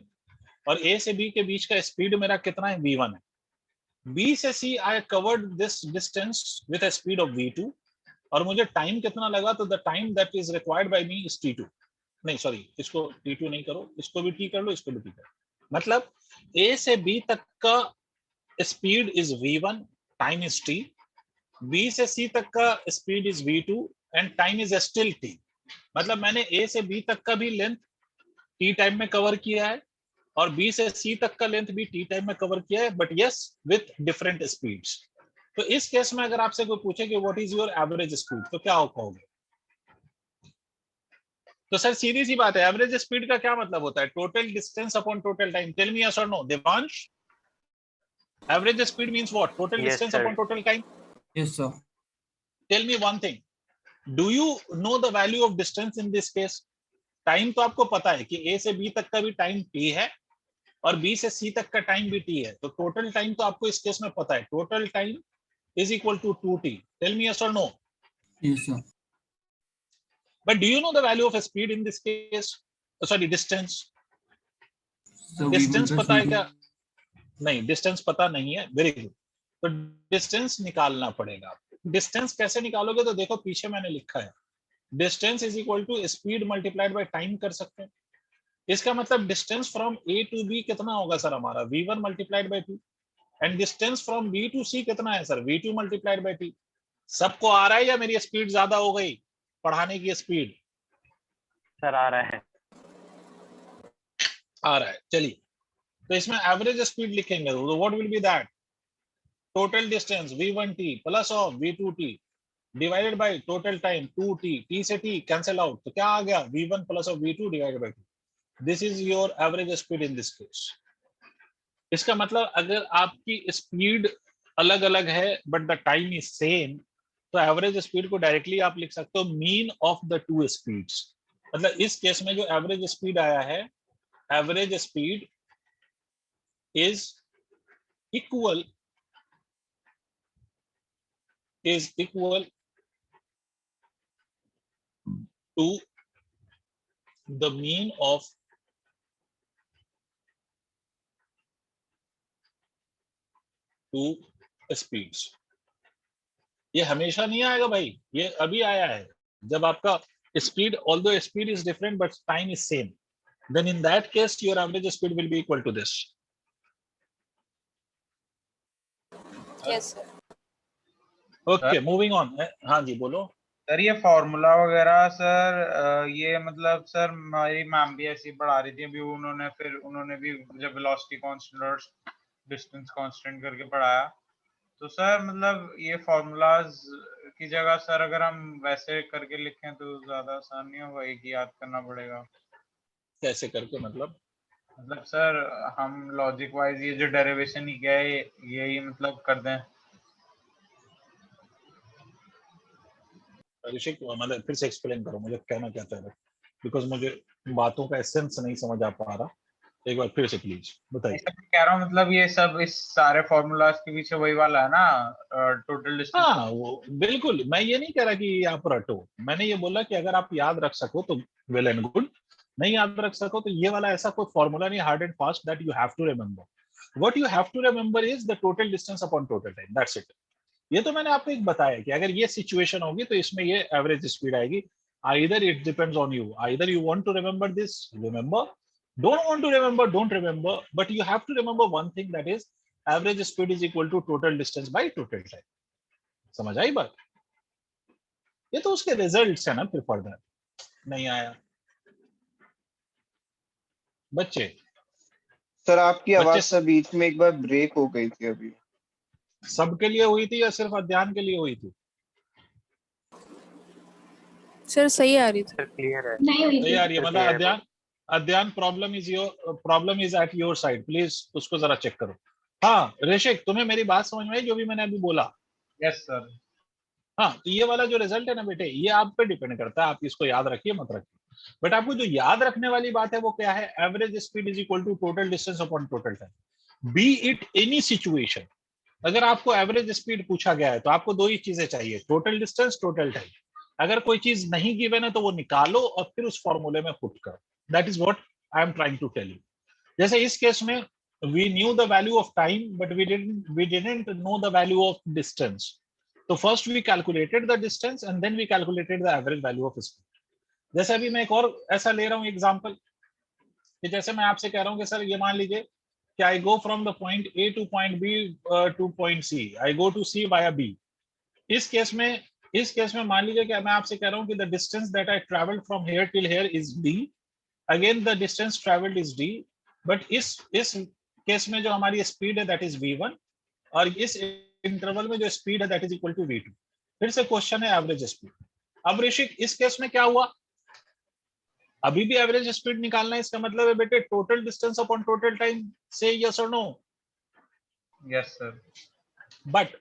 और A से B के बीच का स्पीड मेरा कितना है? V1 है. B से C I covered this distance with a speed of V2. और मुझे टाइम कितना लगा? तो the time that is required by me is T2. नहीं सॉरी, इसको T2 नहीं करो, इसको भी T कर लो, इसको भी T करो। मतलब A से B तक का speed is V1, time is T, B से C तक का speed is V2 and time is still T। मतलब मैंने A से B तक का भी लेंथ T टाइम में कवर किया है और B से C तक का लेंथ भी T टाइम में कवर किया है, but yes with different speeds. तो इस केस में अगर आपसे कोई पूछे कि what is your average speed, तो क्या कहोगे? तो सर सीधी सी बात है, एवरेज स्पीड का क्या मतलब होता है? Total distance upon total time. Tell me yes और no Devansh, average speed means what? Total Yes, distance sir. Upon total time. Yes, sir. Tell me one thing, do you know the value of distance in this case? Time तो आपको पता है कि A से B तक का भी time T है और B से C तक का टाइम भी T है, तो टोटल टाइम तो आपको इस केस में पता है, total time is equal to 2T। Tell me yes और no. Yes, sir. But do you know the value of speed in this case? Sorry, distance. So Distance V1 पता है plus क्या? नहीं, distance पता नहीं है। Very good. तो distance निकालना पड़ेगा। Distance कैसे निकालोगे? तो देखो पीछे मैंने लिखा है, distance is equal to speed multiplied by time कर सकते हैं। इसका मतलब distance from A to B कितना होगा सर हमारा? V1 multiplied by T। And distance from B to C कितना है sir? V2 multiplied by T। सबको आ रहा है या मेरी स्पीड ज्यादा हो गई? पढ़ाने की स्पीड सर आ रहा है। आ रहा है। चलिए, तो इसमें एवरेज स्पीड लिखेंगे तो what will be that? Total distance V1T plus of V2T divided by total time 2T, T से T कैंसिल आउट, तो क्या आ गया? V1 plus of V2 divided by 2। This is your average speed in this case. इसका मतलब अगर आपकी speed अलग अलग है but the time is same, तो एवरेज स्पीड को डायरेक्टली आप लिख सकते हो mean of the two speeds. मतलब इस केस में जो एवरेज स्पीड आया है, average speed is equal to the mean of two speeds। ये हमेशा नहीं आएगा भाई, ये अभी आया है। जब आपका speed, although speed is different but time is same, then in that case your average speed will be equal to this। Yes, sir. Okay, moving on. हाँ जी बोलो। सर ये फॉर्मूला वगैरह सर ये मतलब सर हमारी मैम भी ऐसी पढ़ा रही थी अभी, उन्होंने भी जब वेलोसिटी कांस्टेंट और डिस्टेंस कांस्टेंट करके पढ़ाया, तो सर मतलब ये फॉर्मूलाज की जगह सर अगर हम वैसे करके लिखें तो ज्यादा आसान नहीं होगा, एक ही याद करना पड़ेगा। कैसे करके? मतलब सर हम लॉजिक वाइज ये जो डेरिवेशन ही क्या है यही मतलब कर दें। ऋषिक मतलब फिर से एक्सप्लेन करो, मुझे कहना क्या चाह रहे, बिकॉज मुझे बातों का एसेंस नहीं समझ आ पा रहा। एक बार फिर से प्लीज बताइए। कह रहा हूँ मतलब ये सब इस सारे फॉर्मूलाज के पीछे वही वाला है ना, टोटल डिस्टेंस। हाँ वो बिल्कुल, मैं ये नहीं कह रहा कि आप रटो, मैंने ये बोला कि अगर आप याद रख सको तो वेल एंड गुड, नहीं याद रख सको तो ये वाला ऐसा कोई फॉर्मूला नहीं hard and fast that you have to remember. What you have to remember is the total distance upon total time, that's it. ये तो मैंने आपको एक बताया कि अगर ये सिचुएशन होगी तो इसमें ये एवरेज स्पीड आएगी। Either it depends on you, either you want to remember this, remember, don't want to remember, don't remember, but you have to remember one thing, that is average speed is equal to total distance by total time। समझ आई बात? ये तो उसके results है ना, फिर further नहीं आया बच्चे। सर आपकी बच्चे आवाज से बीच में एक बार ब्रेक हो गई थी अभी। सबके लिए हुई थी या सिर्फ अध्ययन के लिए हुई थी? सर सही आ रही थी। सर क्लियर है। नहीं हुई सही थी। आ रही है मतलब Clear है। अध्ययन अध्ययन problem is at your side, please उसको जरा चेक करो। हाँ ऋषिक, तुम्हें मेरी बात समझ में आई जो भी मैंने अभी बोला? Yes sir. हाँ, तो ये वाला जो रिजल्ट है ना बेटे, ये आप पे डिपेंड करता है, आप इसको याद रखिए मत रखिए। बट आपको जो याद रखने वाली बात है वो क्या है? Average speed is equal to total distance upon total time, be it any situation. अगर आपको एवरेज स्पीड पूछा गया है तो आपको दो ही चीजें चाहिए, टोटल डिस्टेंस, टोटल टाइम। अगर कोई चीज नहीं गिवन है तो वो निकालो और फिर उस फॉर्मूले में पुट करो। That is what I am trying to tell you. जैसे इस केस में we knew the value of time but we didn't know the value of distance. So first we calculated the distance and then we calculated the average value of speed. जैसे अभी मैं एक और ऐसा ले रहा हूं एग्जांपल कि जैसे मैं आपसे कह रहा हूं कि सर ये मान लीजिए कि I go from the point A to point B to point C. I go to C via B. इस केस में मान लीजिए कि मैं आपसे कह रहा हूं कि the distance that I traveled from here till here is D. Again the distance traveled is D. But इस केस में जो हमारी स्पीड है दैट इज v1 और इस इंटरवल में जो स्पीड है that is equal to v2। फिर से क्वेश्चन है एवरेज स्पीड। अब ऋषिक इस केस में क्या हुआ? अभी भी एवरेज स्पीड निकालना है, इसका मतलब है बेटे total distance upon total time से यस और नो? Yes sir. बट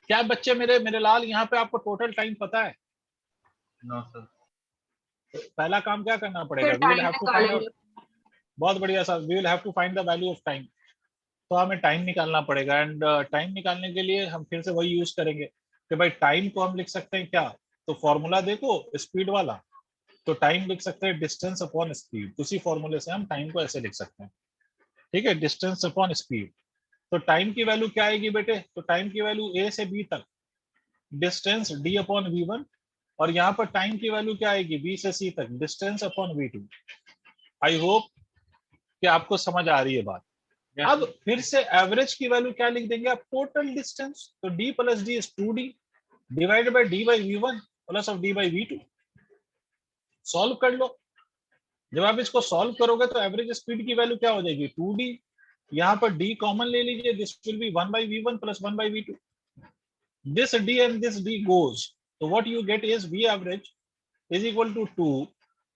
क्या बच्चे मेरे लाल यहाँ पे आपको टोटल टाइम पता है? No sir. पहला काम क्या करना पड़ेगा? फिर we will time have to find निकालेंगे। आउट। बहुत बढ़िया sir, we will have to find the value of time. तो हमें टाइम निकालना पड़ेगा एंड टाइम निकालने के लिए हम फिर से वही यूज करेंगे कि भाई टाइम को हम लिख सकते हैं क्या? तो फॉर्मूला देखो स्पीड वाला, तो टाइम लिख सकते हैं डिस्टेंस अपॉन स्पीड। उसी फॉर्मूले से हम टाइम को ऐसे लिख सकते हैं, ठीक है, डिस्टेंस अपॉन स्पीड। तो टाइम की वैल्यू क्या आएगी बेटे? तो टाइम की वैल्यू ए से बी तक डिस्टेंस डी अपॉन v1 और यहाँ पर टाइम की वैल्यू क्या आएगी? बी से सी तक distance upon v2। I hope कि आपको समझ आ रही है बात। अब फिर से एवरेज की वैल्यू क्या लिख देंगे आप? Total distance. तो d plus D is 2d divided by d by v1 plus of d by v2। Solve कर लो। जब आप इसको सॉल्व करोगे तो एवरेज स्पीड की वैल्यू क्या हो जाएगी? 2d। यहाँ पर d कॉमन ले लीजिए, this will B 1 by v1 plus 1 by v2। this d and this d goes, so what you get is v average is equal to 2.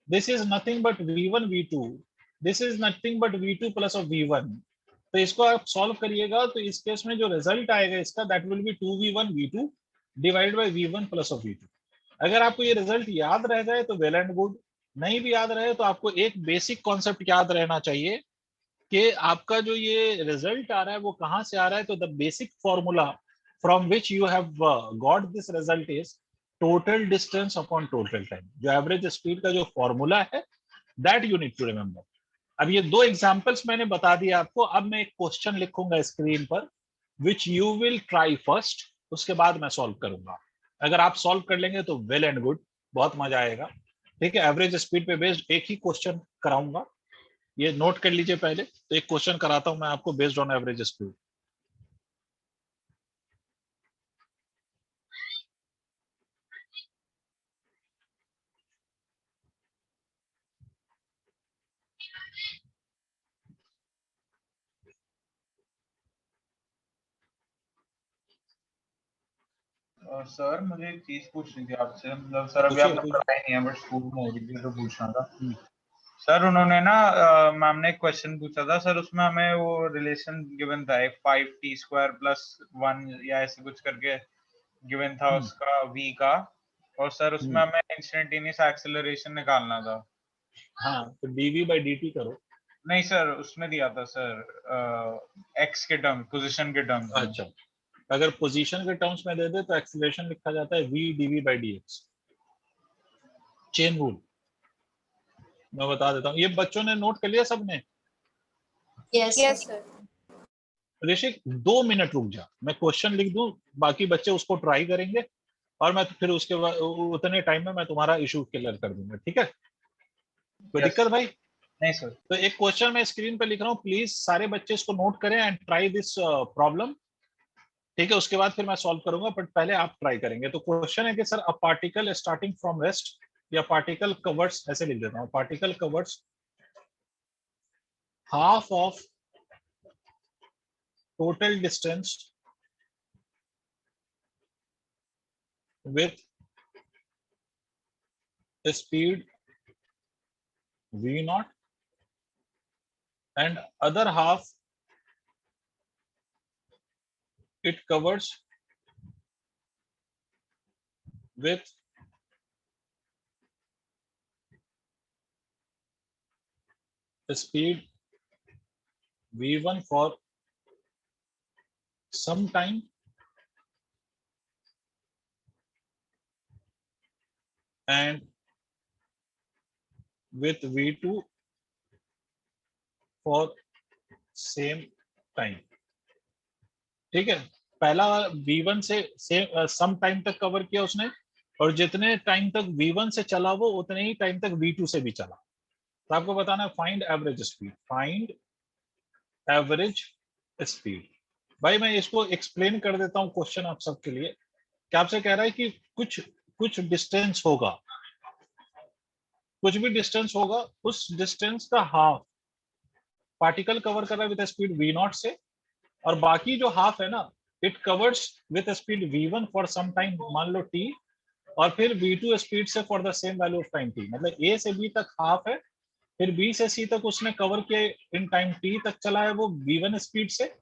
This is nothing but v1 v2, this is nothing but v2 plus of v1। तो इसको आप solve करिएगा तो इस case में जो result आएगा इसका that will B 2v1 v2 divide by v1 plus of v2। अगर आपको ये रिजल्ट याद रह जाए तो वेल एंड गुड, नहीं भी याद रहे तो आपको एक बेसिक कॉन्सेप्ट याद रहना चाहिए कि आपका जो ये रिजल्ट आ रहा है वो कहाँ से आ रहा है। तो the basic formula from which you have got this result is total distance upon total time। जो एवरेज स्पीड का जो फॉर्मूला है that you need to remember। अब ये दो एग्जांपल्स मैंने बता दिए आपको। अब मैं एक क्वेश्चन लिखूंगा स्क्रीन पर which you will try first, उसके बाद मैं सॉल्व करूंगा। अगर आप सॉल्व कर लेंगे तो वेल एंड गुड, बहुत मजा आएगा, ठीक है। एवरेज स्पीड पे बेस्ड एक ही क्वेश्चन कराऊंगा, ये नोट कर लीजिए पहले। तो एक क्वेश्चन कराता हूं मैं आपको based on average speed. Sir मुझे एक चीज पूछनी थी आपसे, मतलब सर अभी पूछिए, आपने पूछिए। पढ़ाई नहीं है बट स्कूल में होगी थी तो पूछना था। सर उन्होंने ना मैम ने एक क्वेश्चन पूछा था सर, उसमें हमें वो रिलेशन गिवन था एक 5t स्क्वायर प्लस 1 या ऐसे कुछ करके गिवन था उसका v का, और सर उसमें हमें इंस्टेंटेनियस एक्सेलरेशन निकालना था। हाँ, तो dv by dt करो। नहीं सर उसमें दिया था सर x के टर्म, पोजीशन के टर्म्स में। अच्छा, अगर पोजीशन के टर्म्स में दे दे तो एक्सीलरेशन लिखा जाता है v dv by dx, chain rule. मैं बता देता हूँ, ये बच्चों ने नोट कर लिया सबने? Yes, yes sir. Sir. Rishik 2 minute रुक जा, मैं क्वेश्चन लिख दूं, बाकी बच्चे उसको ट्राई करेंगे और मैं फिर उसके बाद उतने टाइम में मैं तुम्हारा इशू क्लियर कर दूंगा, ठीक है? कोई दिक्कत भाई? नहीं सर। तो एक क्वेश्चन मैं स्क्रीन पे लिख रहा हूँ, प्लीज सारे बच्चे इसको नोट करें एंड ट्राई दिस प्रॉब्लम, ठीक है? उसके बाद फिर मैं सॉल्व करूंगा, बट पहले आप ट्राई करेंगे। तो क्वेश्चन है कि sir a particle starting from rest, या पार्टिकल कवर्स, ऐसे लिख देता हूँ, particle covers half of total distance with speed v naught and other half it covers with speed v1 for some time and with v2 for same time। ठीक है, पहला v1 से some time तक cover किया उसने, और जितने time तक v1 से चला वो उतने ही टाइम तक v2 से भी चला। तो आपको बताना है find average speed, find average speed. भाई मैं इसको एक्सप्लेन कर देता हूं क्वेश्चन आप सबके लिए। क्या आपसे कह रहा है कि कुछ डिस्टेंस होगा, कुछ भी डिस्टेंस होगा, उस डिस्टेंस का हाफ पार्टिकल कवर कर रहा है विद स्पीड v नॉट से, और बाकी जो हाफ है ना it covers with speed v1 for some time, मान लो t, और फिर v2 स्पीड से for the same value of time t। मतलब a से b तक हाफ है, फिर b से c तक उसने कवर किया इन टाइम t तक चला है वो v1 स्पीड से,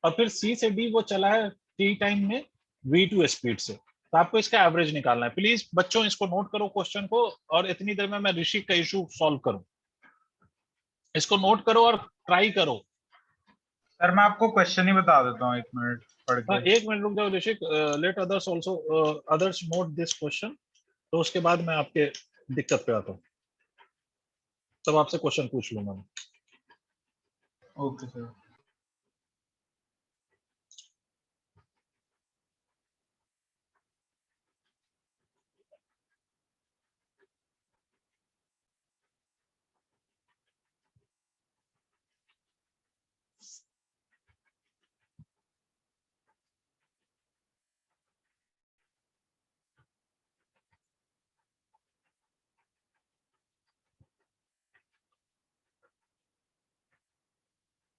और फिर c से d वो चला है t टाइम में v2 स्पीड से। तो आपको इसका एवरेज निकालना है। प्लीज बच्चों इसको नोट करो क्वेश्चन को, और इतनी देर में मैं ऋषि का इशू सॉल्व करूं। इसको नोट करो और ट्राई करो। सर मैं आपको क्वेश्चन ही बता देता हूँ, 1 मिनट पढ़ हाँ, के। 1 मिनट रुक जाओ Rishik, let others also others note this question, तो उसके बाद मैं आपके दिक्कत पे आता हूँ, तब आपसे क्वेश्चन पूछ लूंगा मैं। Okay sir.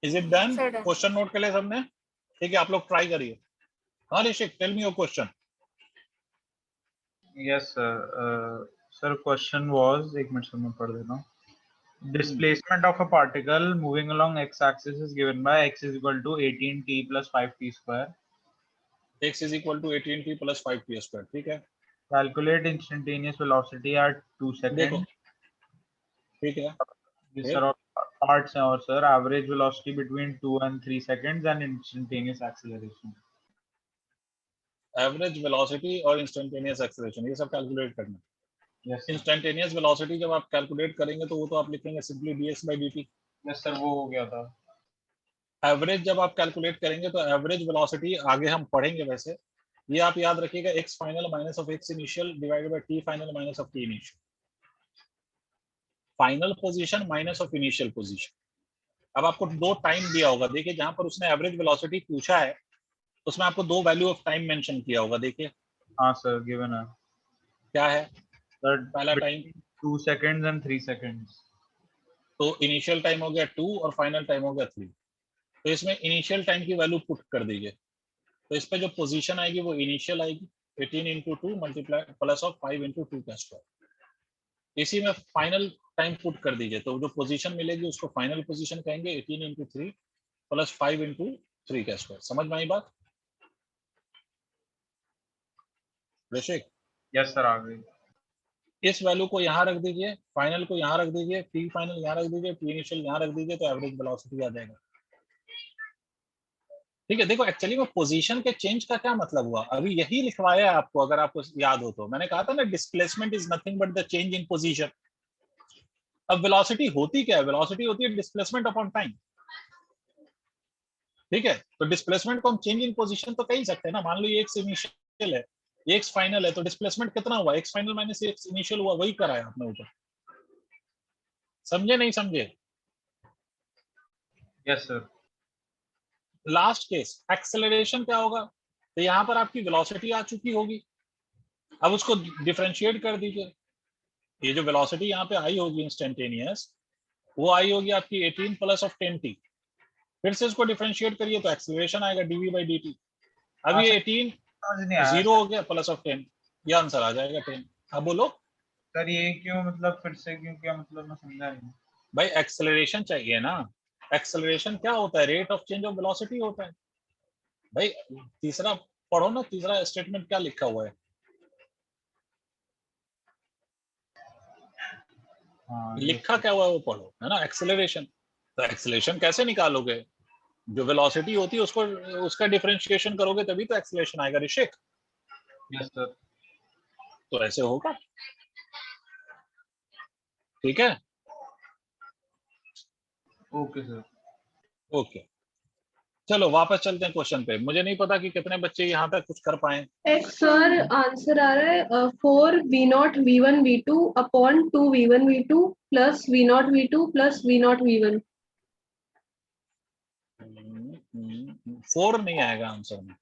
Is it done? Sir, done. Question note कर लिया सबने? ठीक है, आप लोग ट्राई करिए। हाँ Rishik, tell me your question. Yes sir. Sir question was, 1 minute sir मैं पढ़ देता हूँ। Displacement of a particle moving along x-axis is given by x is equal to 18t plus 5t square. x is equal to 18t plus 5t square। ठीक है, Calculate instantaneous velocity at 2 देखो seconds. ठीक है, ये sir parts हैं, और sir average velocity between 2 and 3 seconds and instantaneous acceleration. Average velocity और instantaneous acceleration ये सब कैलकुलेट करना है। Yes sir. इंस्टेंटेनियस वेलोसिटी जब आप कैलकुलेट करेंगे तो वो तो आप लिखेंगे simply dx by dt। Yes sir, वो हो गया था। एवरेज जब आप कैलकुलेट करेंगे तो एवरेज वेलोसिटी आगे हम पढ़ेंगे, वैसे ये आप याद रखिएगा, x final minus of x initial divided by t final minus of t initial. Final position minus of initial position. अब आपको 2 टाइम दिया होगा, देखिए जहां पर उसने एवरेज वेलोसिटी पूछा है उसमें आपको 2 वैल्यू ऑफ टाइम मेंशन किया होगा। देखिए हाँ सर, गिवन है। क्या है? सर पहला टाइम 2 seconds and 3 seconds. तो इनिशियल टाइम हो गया 2 और फाइनल टाइम हो गया 3। तो इसमें इनिशियल टाइम की वैल्यू पुट कर दीजिए, तो इस पे जो पोजीशन आएगी वो इनिशियल आएगी 18 into 2 multiply plus of 5 into 2 का स्क्वायर। इसी में फाइनल टाइम पुट कर दीजिए, तो जो पोजीशन मिलेगी उसको फाइनल पोजीशन कहेंगे 18 into 3 प्लस 5 into 3 का स्क्वायर। समझ में आई बात ऋषिक? यस सर, आ गई। इस वैल्यू को यहाँ रख दीजिए, फाइनल को यहाँ रख दीजिए, टी फाइनल यहाँ रख दीजिए, टी इनिशियल यहाँ रख दीजिए, तो एवरेज वेलोसिटी आ जाएगा। ठीक है, देखो एक्चुअली में पोजीशन के चेंज का क्या मतलब हुआ, अभी यही लिखवाया है आपको, अगर आपको याद हो तो। मैंने कहा था ना displacement is nothing but the change in position. अब वेलोसिटी होती क्या है? वेलोसिटी होती है डिस्प्लेसमेंट अपॉन टाइम। ठीक है, तो डिस्प्लेसमेंट को हम चेंज इन पोजीशन तो कह ही सकते हैं ना। मान लो ये एक्स इनिशियल है, एक्स फाइनल है, तो डिस्प्लेसमेंट कितना हुआ? X final minus x initial हुआ, वही कराया आपने ऊपर। समझे नहीं समझे? Yes sir. Last case acceleration क्या होगा? तो यहाँ पर आपकी वेलोसिटी आ चुकी होगी, अब उसको डिफरेंशिएट कर दीजिए। ये जो वेलोसिटी यहाँ पे आई होगी इंस्टेंटेनियस, वो आई होगी आपकी 18 प्लस ऑफ 10t। फिर से इसको डिफरेंशिएट करिए तो एक्सेलरेशन आएगा dv by dt। अब ये 18 समझ नहीं आया। 0 हो गया प्लस ऑफ 10, ये आंसर आ जाएगा 10। अब बोलो सर ये क्यों, मतलब फिर से क्यों, क्या मतलब, मैं समझा नहीं। भाई एक्सेलरेशन चाहिए ना। एक्सेलरेशन क्या होता है? Rate of change of velocity होता है। भाई तीसरा पढ़ो ना, तीसरा स्टेटमेंट क्या लिखा हुआ है? हाँ लिखा क्या हुआ है वो पढ़ो, है ना, एक्सेलरेशन। तो एक्सेलरेशन कैसे निकालोगे? जो वेलोसिटी होती है उसको, उसका डिफरेंशिएशन करोगे तभी तो एक्सेलरेशन आएगा ऋषिक। Yes sir. तो ऐसे होगा, ठीक है। Okay sir. ओके, चलो वापस चलते हैं क्वेश्चन पे। मुझे नहीं पता कि कितने बच्चे यहाँ तक कुछ कर पाए। एक सर आंसर आ रहा है 4v0v1v2 upon 2v1v2 plus v0v2 plus v0v1। 4 नहीं आएगा आंसर में।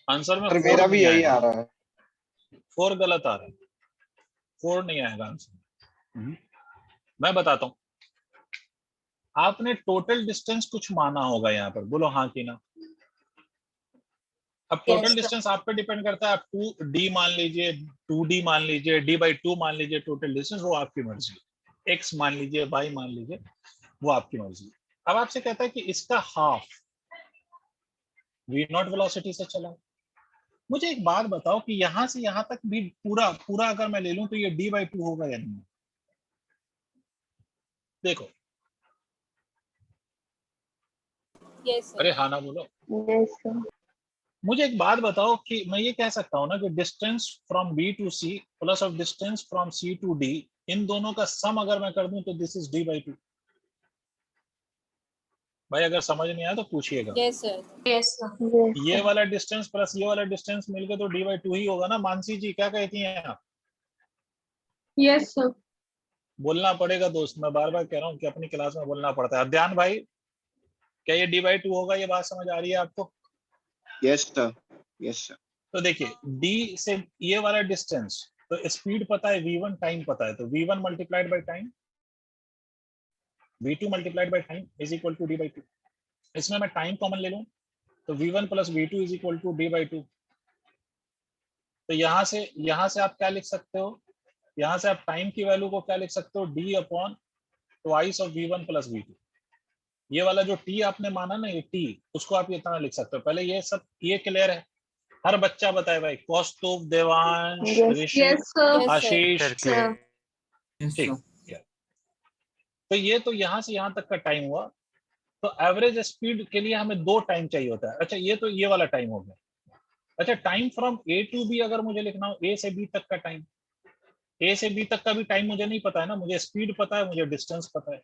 आंसर में सर 4 मेरा भी नहीं यही आएगा। आ रहा है। 4 गलत आ रहा है, 4 नहीं आएगा आंसर। मैं बताता हूँ, आपने टोटल डिस्टेंस कुछ माना होगा यहाँ पर, बोलो हाँ कि ना। अब टोटल Yes, डिस्टेंस आप पे डिपेंड करता है, आप 2d मान लीजिए, 2d मान लीजिए, d/2 मान लीजिए, टोटल डिस्टेंस वो आपकी मर्जी। x मान लीजिए, y मान लीजिए, वो आपकी मर्जी। अब आपसे कहता है कि इसका हाफ v0 वेलोसिटी से चला। मुझे एक बात बताओ कि यहां से यहां तक भी पूरा पूरा अगर मैं ले लूं तो ये d/2 होगा या नहीं? देखो, Yes, sir. अरे हाँ ना बोलो। Yes, sir. मुझे एक बात बताओ कि मैं ये कह सकता हूँ ना कि distance from B to C plus of distance from C to D, इन दोनों का सम अगर मैं कर दूं तो दिस इज d/2। भाई अगर समझ नहीं आया तो पूछिएगा। Yes, sir. yes, sir. Yes, ये sir. वाला डिस्टेंस प्लस ये वाला डिस्टेंस मिलकर तो d/2 ही होगा ना। मानसी जी क्या कहती हैं आप? Yes sir. बोलना पड़ेगा दोस्त, मैं बार बार कह रहा हूँ कि अपनी क्लास में बोलना पड़ता है। अध्यान भाई, क्या ये d/2 होगा? ये बात समझ आ रही है आपको? Yes sir, yes sir. तो देखिए, d से ये वाला डिस्टेंस, तो स्पीड पता है, v1 टाइम पता है, तो v1 multiplied by time, v2 multiplied by time is equal to d/2। इसमें मैं टाइम कॉमन ले लूं तो v1 plus v2 is equal to d/2। तो यहाँ से आप क्या लिख सकते हो? यहाँ से आप टाइम की वैल्यू को क्या लिख सकते हो? d upon twice of v1 plus v2। ये वाला जो t आपने माना ना, ये t, उसको आप इतना लिख सकते हो। पहले ये सब ये क्लियर है? हर बच्चा बताए भाई, Kaustubh, Devansh, Yes. Rishik, yes sir. Yes, sir. Ashish, sir Sir. Yes, ठीक। sir. तो ये तो यहाँ से यहाँ तक का टाइम हुआ। तो एवरेज स्पीड के लिए हमें 2 टाइम चाहिए होता है। अच्छा, ये तो ये वाला टाइम हो गया। अच्छा, time from A to B अगर मुझे लिखना हो, ए से बी तक का टाइम, ए से बी तक का भी टाइम मुझे नहीं पता है ना, मुझे स्पीड पता है, मुझे डिस्टेंस पता है।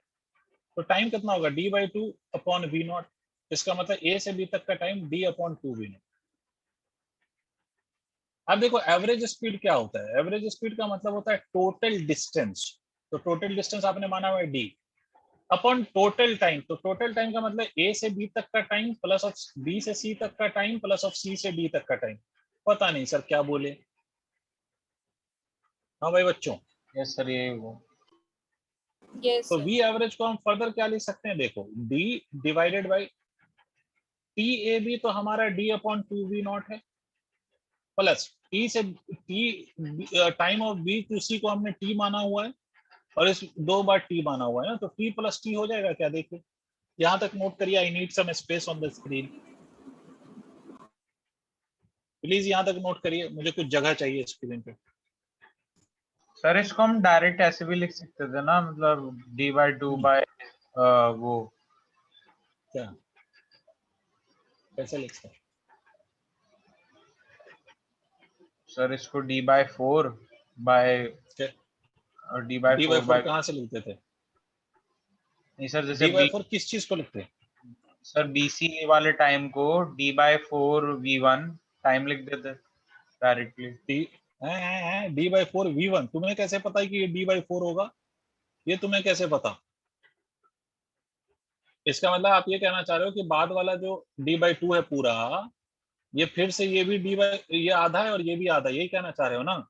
तो टाइम कितना होगा? d/2 upon v0। इसका मतलब ए से बी तक का टाइम d अपॉन 2v0। अब देखो एवरेज स्पीड क्या होता है? एवरेज स्पीड का मतलब होता है टोटल डिस्टेंस। तो टोटल डिस्टेंस आपने माना हुआ है d अपॉन टोटल टाइम। तो टोटल टाइम का मतलब ए से बी तक का टाइम प्लस ऑफ बी से सी तक का टाइम प्लस ऑफ सी से डी तक का टाइम। पता नहीं सर क्या बोले। हाँ भाई बच्चों, यस सर, यही वो। Yes, तो sir. वी एवरेज को हम फर्दर क्या लिख सकते हैं? देखो, d divided by T A B, तो हमारा d अपॉन 2v0 है, प्लस t से t time of b to c को हमने t माना हुआ है, और इस 2 बार t माना हुआ है ना, तो t प्लस t हो जाएगा क्या? देखिए यहाँ तक नोट करिए। I need some space on the screen, please यहाँ तक नोट करिए, मुझे कुछ जगह चाहिए स्क्रीन पे। सर इसको हम डायरेक्ट ऐसे भी लिख सकते थे ना, मतलब d/2 बाय वो। क्या कैसे लिख सकते? सर इसको d/4 bye d/4 d/4 bye. कहाँ से लिखते थे? नहीं सर, जैसे d/4 किस चीज को लिखते हैं? सर BC वाले टाइम को d/4 v1 टाइम लिख देते डायरेक्टली। d/4 v1। तुम्हें कैसे पता है कि ये d/4 होगा? ये तुम्हें कैसे पता? इसका मतलब आप ये कहना चाह रहे हो कि बाद वाला जो d/2 है पूरा, ये फिर से ये भी ये आधा है और ये भी आधा, यही कहना चाह रहे हो ना?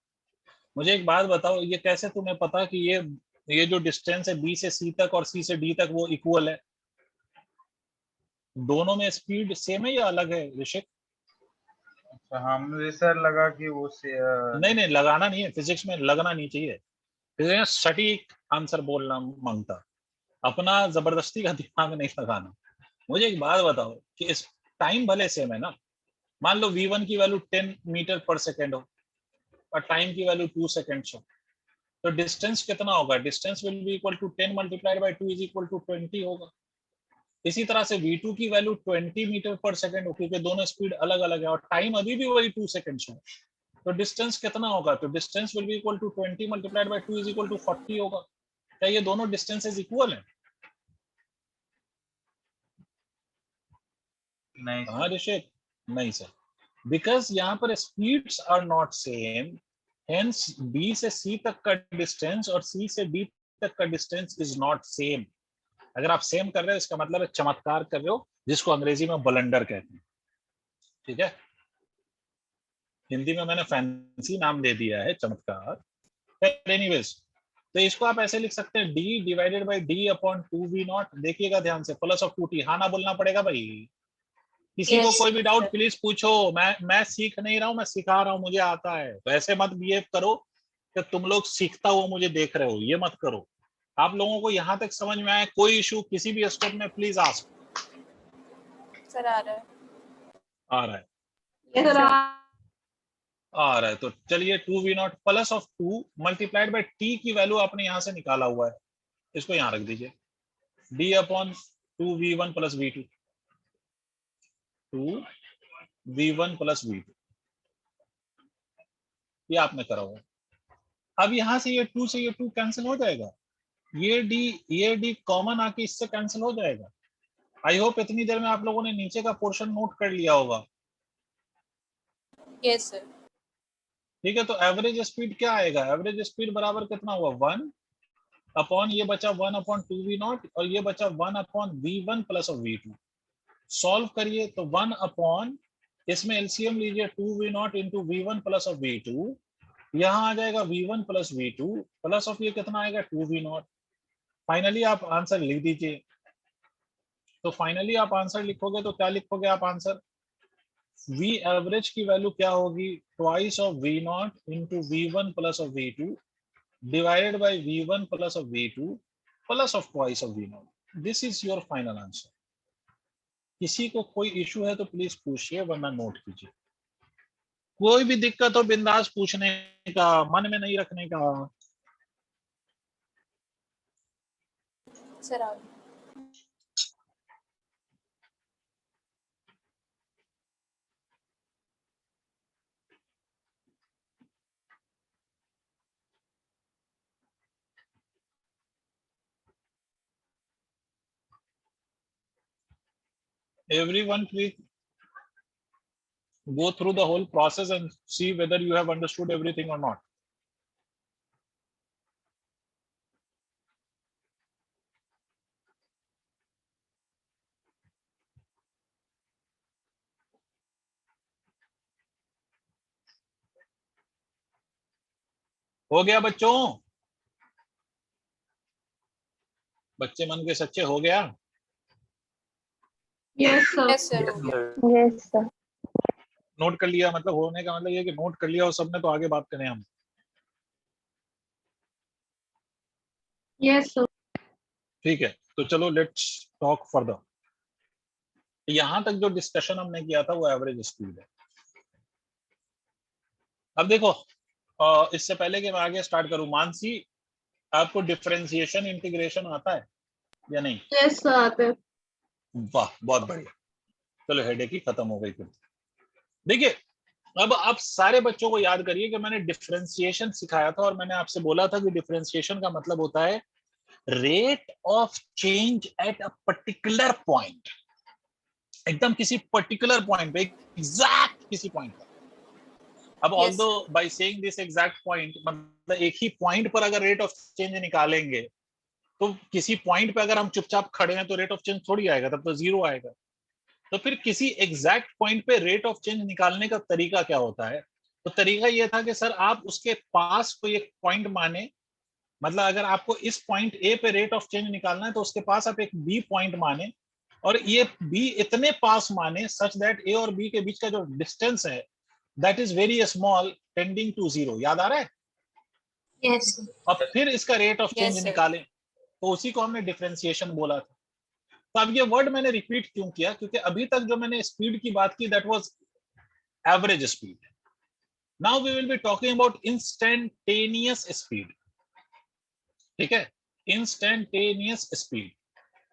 मुझे एक बात बताओ, ये कैसे तुम्हें पता कि ये जो डिस्टेंस है बी से सी तक और सी से डी तक वो इक्वल है? दोनों में स्पीड सेम है या अलग है ऋषिक? तो हाँ मुझे सर लगा कि वो से नहीं नहीं, लगाना नहीं है, फिजिक्स में लगना नहीं चाहिए, फिजिक्स में सटीक आंसर बोलना मांगता, अपना जबरदस्ती का दिमाग नहीं लगाना। मुझे एक बात बताओ कि इस टाइम भले सेम है ना, मान लो v1 की वैल्यू 10 मीटर पर सेकेंड हो और टाइम की वैल्यू 2 सेकेंड्स हो, तो डिस्टेंस कितना होगा? Distance will be equal to 10 multiplied by 2 is equal to 20 होगा। इसी तरह से v2 की वैल्यू 20 मीटर पर सेकेंड हो, क्योंकि दोनों स्पीड अलग अलग है और टाइम अभी भी वही 2 सेकेंड्स हो, तो डिस्टेंस कितना होगा? तो distance will be equal to 20 multiplied by 2 is equal to 40 होगा। क्या ये दोनों डिस्टेंसेस इक्वल है? नहीं हाँ ऋषिक, नहीं सर, बिकॉज यहाँ पर speeds are not same, hence B से C तक का डिस्टेंस और C से D तक का डिस्टेंस इज नॉट सेम। अगर आप सेम कर रहे हो इसका मतलब है चमत्कार कर रहे हो, जिसको अंग्रेजी में ब्लंडर कहते हैं, ठीक है? हिंदी में मैंने फैंसी नाम दे दिया है चमत्कार। एनीवेज, तो इसको आप ऐसे लिख सकते हैं D divided by D upon 2v0। देखिएगा ध्यान से, प्लस ऑफ 2t, हाँ ना बोलना पड़ेगा भाई। किसी को Yes, कोई भी डाउट sir. प्लीज पूछो, मैं सीख नहीं रहा हूँ, मैं सिखा रहा हूँ, मुझे आता है। तो ऐसे मत बिहेव करो कि तुम लोग सीखता हुआ मुझे देख रहे हो, ये मत करो। आप लोगों को यहाँ तक समझ में आए, कोई इशू किसी भी स्टेप में प्लीज आस्क। सर आ रहा है। आ रहा है, Yes, sir. आ रहा है। तो चलिए 2v0 plus of 2 multiplied by t की वैल्यू आपने यहाँ से निकाला हुआ है, इसको यहाँ रख दीजिए, d upon 2v1 plus v2, 2v1 plus v2, ये आपने करा हुआ। अब यहाँ से ये 2 से ये 2 कैंसिल हो जाएगा, ये d कॉमन आके इससे कैंसिल हो जाएगा। आई होप इतनी देर में आप लोगों ने नीचे का पोर्शन नोट कर लिया होगा। Yes sir. ठीक है, तो एवरेज स्पीड क्या आएगा? एवरेज स्पीड बराबर कितना हुआ? 1 अपॉन ये बचा 1 अपॉन 2v0 और ये बचा 1 upon v1 plus of v2। Solve करिए तो 1 अपॉन, इसमें एलसीएम लीजिए 2v0 into v1 plus of v2, यहाँ आ जाएगा v1 plus v2 plus of ये कितना आएगा 2v0। फाइनली आप आंसर लिख दीजिए। तो फाइनली आप आंसर लिखोगे तो क्या लिखोगे आप आंसर? v एवरेज की वैल्यू क्या होगी? Twice of v0 into v1 plus of v2 divided by v1 plus of v2 plus of twice of v0. This is your final answer. किसी को कोई इशू है तो प्लीज पूछिए, वरना नोट कीजिए। कोई भी दिक्कत हो बिंदास पूछने का, मन में नहीं रखने का। सर आ रहा है। Everyone please go through the whole process and see whether you have understood everything or not. हो गया बच्चों? बच्चे मन के सच्चे हो गया? Yes, sir. यस सर हो गया। Yes, sir. नोट कर लिया, मतलब होने का मतलब ये कि नोट कर लिया और सबने, तो आगे बात करें हम। Yes, sir. ठीक है, तो चलो लेट्स टॉक फर्दर। यहां तक जो डिस्कशन हमने किया था वो एवरेज स्पीड है। अब देखो, इससे पहले कि मैं आगे स्टार्ट करूं, मानसी आपको डिफरेंशिएशन इंटीग्रेशन आता है या नहीं? Yes, sir. आते हैं। वाह, बहुत बढ़िया। चलो हेडेक ही खत्म हो गई फिर। देखिए, अब आप सारे बच्चों को याद करिए कि मैंने डिफरेंशिएशन सिखाया था और मैंने आपसे बोला था कि डिफरेंशिएशन का मतलब होता है rate of change at a particular point, एकदम किसी पर्टिकुलर पॉइंट पे, एग्जैक्ट किसी पॉइंट पे। अब Yes. Although by saying this exact point, मतलब एक ही पॉइंट पर अगर रेट ऑफ चेंज निकालेंगे तो किसी पॉइंट पे अगर हम चुपचाप खड़े हैं तो रेट ऑफ चेंज थोड़ी आएगा, तब तो जीरो आएगा। तो फिर किसी एग्जैक्ट पॉइंट पे रेट ऑफ चेंज निकालने का तरीका क्या होता है? तो तरीका ये था कि सर आप उसके पास कोई एक पॉइंट माने, मतलब अगर आपको इस पॉइंट ए पे रेट ऑफ चेंज निकालना है तो उसके पास आप एक बी पॉइंट माने, और ये बी इतने पास माने सच दैट ए और बी के बीच का जो डिस्टेंस है that is very small tending to 0, याद आ रहा है? Yes. अब फिर इसका rate of change Yes, sir. निकालें, तो उसी को हमने डिफरेंशिएशन बोला था। तो अब ये वर्ड मैंने रिपीट क्यों किया, क्योंकि अभी तक जो मैंने स्पीड की बात की that was average speed. Now we will be talking about instantaneous speed, ठीक है, इंस्टेंटेनियस स्पीड।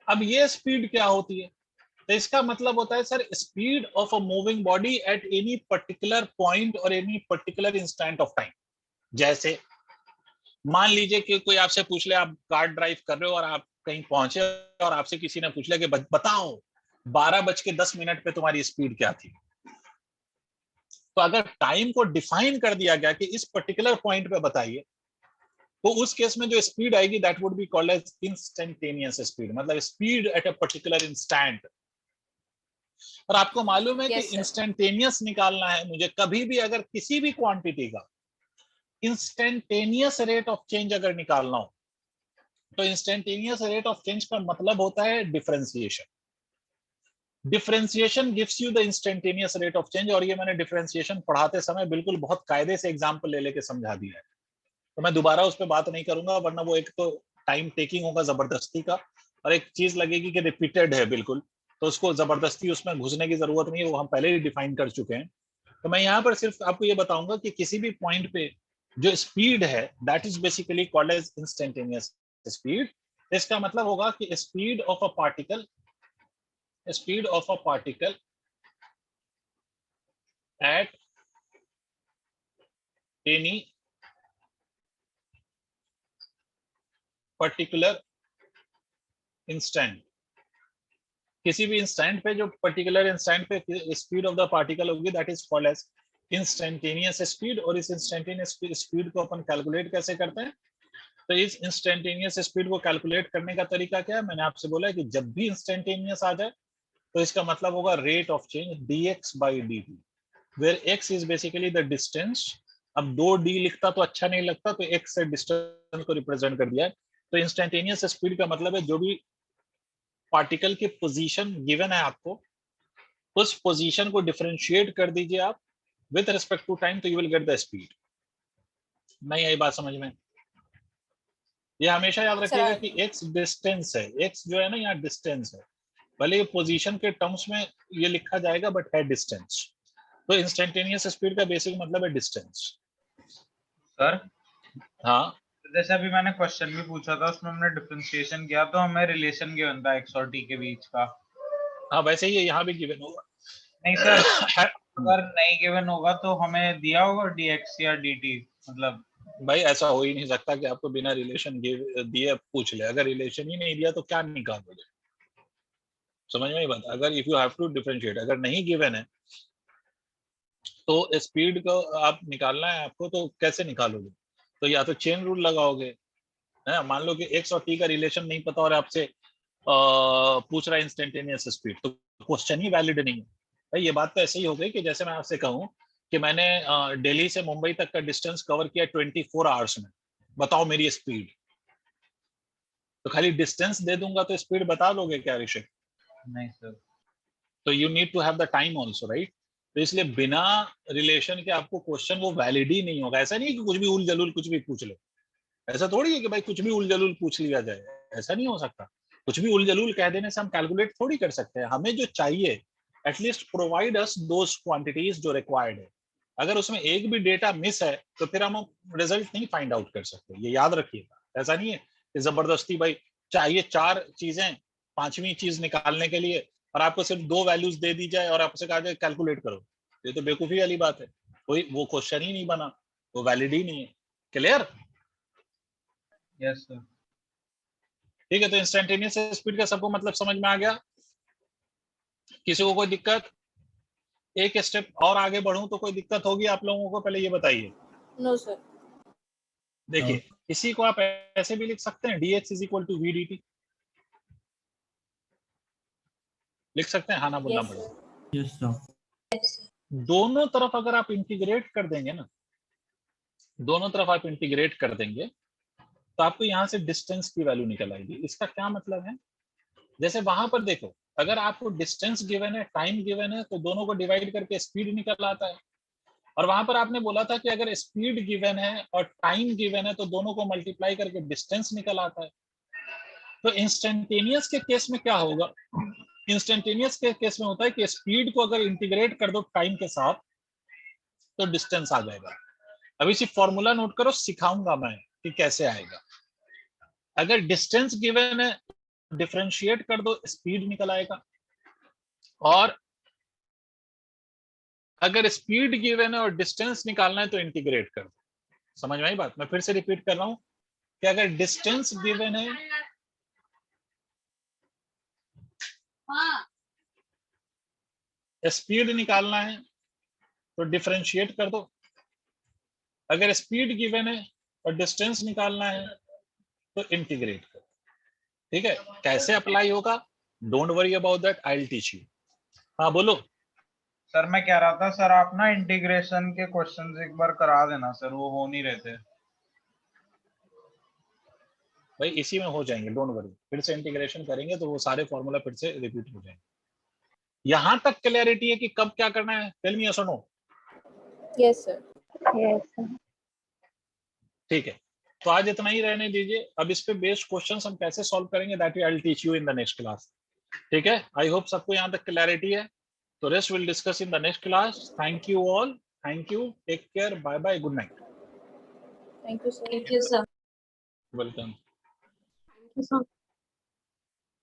अब ये स्पीड क्या होती है? तो इसका मतलब होता है sir speed of a moving body at any particular point और any particular instant of time. जैसे मान लीजिए कि कोई आपसे पूछ ले, आप कार ड्राइव कर रहे हो और आप कहीं पहुंचे और आपसे किसी ने पूछ लिया कि बताओ 12:10 पे तुम्हारी स्पीड क्या थी। तो अगर टाइम को डिफाइन कर दिया गया कि इस पर्टिकुलर पॉइंट पे बताइए, तो उस केस में जो स्पीड आएगी that would be called as instantaneous speed, मतलब speed at a particular instant. और आपको मालूम है Yes, कि sir. इंस्टेंटेनियस निकालना है मुझे, कभी भी अगर किसी भी क्वांटिटी का इंस्टेंटेनियस रेट ऑफ चेंज अगर निकालना हो, तो इंस्टेंटेनियस रेट ऑफ चेंज का मतलब होता है differentiation. Differentiation gives you the instantaneous rate of change. और ये मैंने डिफरेंशिएशन पढ़ाते समय बिल्कुल बहुत कायदे से एग्जांपल ले लेके समझा दिया है, तो मैं दोबारा उस पर बात नहीं करूंगा, वरना वो एक तो टाइम टेकिंग होगा जबरदस्ती का, और एक चीज लगेगी कि रिपीटेड है बिल्कुल, तो उसको जबरदस्ती उसमें घुसने की जरूरत नहीं है, वो हम पहले ही डिफाइन कर चुके हैं। तो मैं यहाँ पर सिर्फ आपको ये बताऊंगा कि किसी भी पॉइंट पे जो स्पीड है that is basically called as instantaneous speed. इसका मतलब होगा कि speed of a particle at any particular instant, किसी भी इंस्टेंट पे जो पर्टिकुलर इंस्टेंट पे स्पीड ऑफ द पार्टिकल होगी that is called as instantaneous speed. और इस इंस्टेंटेनियस स्पीड को अपन कैलकुलेट कैसे करते हैं? तो इस इंस्टेंटेनियस स्पीड को कैलकुलेट करने का तरीका क्या है? मैंने आपसे बोला है कि जब भी इंस्टेंटेनियस आ जाए तो इसका मतलब होगा rate of change dx by dt, where x is basically the distance. अब 2d लिखता तो अच्छा नहीं लगता, तो x से डिस्टेंस को रिप्रेजेंट कर दिया है। तो इंस्टेंटेनियस स्पीड का मतलब है जो भी पार्टिकल की पोजीशन गिवन है आपको, उस पोजीशन को डिफरेंशिएट कर दीजिए आप विद रिस्पेक्ट टू टाइम, तो you will get the speed. नहीं आई बात समझ में? ये हमेशा याद रखिएगा कि x डिस्टेंस है, x जो है ना यहाँ डिस्टेंस है, भले ये पोजीशन के टर्म्स में ये लिखा जाएगा बट है डिस्टेंस। तो इंस्टेंटेनियस स्पीड का बेसिक मतलब है डिस्टेंस। सर हाँ जैसे अभी मैंने क्वेश्चन भी पूछा था, उसमें हमने डिफरेंशिएशन किया, तो हमें रिलेशन गिवन था x और t के बीच का। हाँ वैसे ही यहाँ भी गिवन होगा। नहीं सर, अगर नहीं गिवन होगा तो हमें दिया होगा dx या dt, मतलब भाई ऐसा हो ही नहीं सकता कि आपको बिना रिलेशन दिए पूछ ले। अगर रिलेशन ही नहीं दिया तो क्या निकालोगे? समझ में ही बात। अगर if you have to differentiate, अगर नहीं गिवन है तो स्पीड को आप निकालना है आपको, तो कैसे निकालोगे? तो या तो चेन रूल लगाओगे, है। मान लो कि x और t का रिलेशन नहीं पता और आपसे पूछ रहा है इंस्टेंटेनियस स्पीड, तो क्वेश्चन ही वैलिड नहीं है भाई। ये बात तो ऐसे ही हो गई कि जैसे मैं आपसे कहूँ कि मैंने दिल्ली से मुंबई तक का डिस्टेंस कवर किया 24 आवर्स में, बताओ मेरी स्पीड। तो खाली डिस्टेंस दे दूंगा तो स्पीड बता दोगे क्या ऋषिक? नहीं सर। तो you need to have the time also, right? तो इसलिए बिना रिलेशन के आपको क्वेश्चन वो वैलिड ही नहीं होगा। ऐसा नहीं है कि कुछ भी उल जलूल कुछ भी पूछ लो, ऐसा थोड़ी है कि भाई कुछ भी उल जलूल पूछ लिया जाए, ऐसा नहीं हो सकता। कुछ भी उल जलूल कह देने से हम कैलकुलेट थोड़ी कर सकते हैं। हमें जो चाहिए एटलीस्ट प्रोवाइड अस दोस क्वांटिटीज जो रिक्वायर्ड है। अगर उसमें एक भी डेटा मिस है तो फिर हम रिजल्ट नहीं फाइंड आउट कर सकते, ये याद रखिएगा। ऐसा नहीं है कि जबरदस्ती भाई चाहिए 4 चीजें 5वीं चीज निकालने के लिए और आपको सिर्फ 2 वैल्यूज दे दी जाए और आपसे कहा जाए कैलकुलेट करो, ये तो बेवकूफी वाली बात है। कोई वो क्वेश्चन ही नहीं बना, वो वैलिड ही नहीं है। क्लियर? Yes sir. ठीक है, तो इंस्टेंटेनियस स्पीड का सबको मतलब समझ में आ गया? किसी को कोई दिक्कत? एक स्टेप और आगे बढ़ूं तो कोई दिक्कत होगी आप लोगों को? पहले ये बताइए। No sir. देखिए इसी को आप ऐसे भी लिख सकते हैं, dx is equal to vdt। लिख सकते हैं, हाँ ना बोलना पड़ेगा। Yes, sir. दोनों तरफ अगर आप इंटीग्रेट कर देंगे ना, दोनों तरफ आप इंटीग्रेट कर देंगे तो आपको यहाँ से डिस्टेंस की वैल्यू निकल आएगी। इसका क्या मतलब है? जैसे वहां पर देखो, अगर आपको डिस्टेंस गिवन है, टाइम गिवन है, तो दोनों को डिवाइड करके स्पीड निकल आता है। और वहां पर आपने बोला था कि अगर स्पीड गिवन है और टाइम गिवन है तो दोनों को मल्टीप्लाई करके डिस्टेंस निकल आता है। तो इंस्टेंटेनियस के केस में क्या होगा, इंस्टेंटेनियस के केस में होता है कि स्पीड को अगर इंटीग्रेट कर दो टाइम के साथ तो डिस्टेंस आ जाएगा। अभी सिर्फ फॉर्मूला नोट करो, सिखाऊंगा मैं कि कैसे आएगा। अगर डिस्टेंस गिवन है डिफरेंशिएट कर दो, स्पीड निकल आएगा। और अगर स्पीड गिवन है और डिस्टेंस निकालना है तो इंटीग्रेट कर दो। समझ में आई बात? मैं फिर से रिपीट कर रहा हूं कि अगर डिस्टेंस गिवन है स्पीड निकालना है तो डिफरेंशिएट कर दो। अगर स्पीड गिवन है और डिस्टेंस निकालना है तो इंटीग्रेट करो। ठीक है, कैसे अप्लाई होगा don't worry about that, I will teach you. हाँ बोलो सर। मैं कह रहा था सर आप ना इंटीग्रेशन के क्वेश्चंस एक बार करा देना सर, वो हो नहीं रहे थे। भाई, इसी में हो जाएंगे, डोंट वरी। फिर से इंटीग्रेशन करेंगे तो वो सारे फॉर्मूला फिर से रिपीट हो जाएंगे। यहां तक क्लैरिटी है कि कब क्या करना है? टेल मी यस और no. Yes sir. Yes, sir. ठीक है, तो आज इतना ही रहने दीजिए। अब इस पे बेस्ड क्वेश्चंस हम कैसे सॉल्व करेंगे that I will teach you in the next class. ठीक है, आई होप सबको यहाँ तक क्लैरिटी है। तो rest will discuss in the next class. Thank you all, thank you, take care, bye bye, good night. Thank you sir. Thank you, sir. Welcome. Thank you, sir.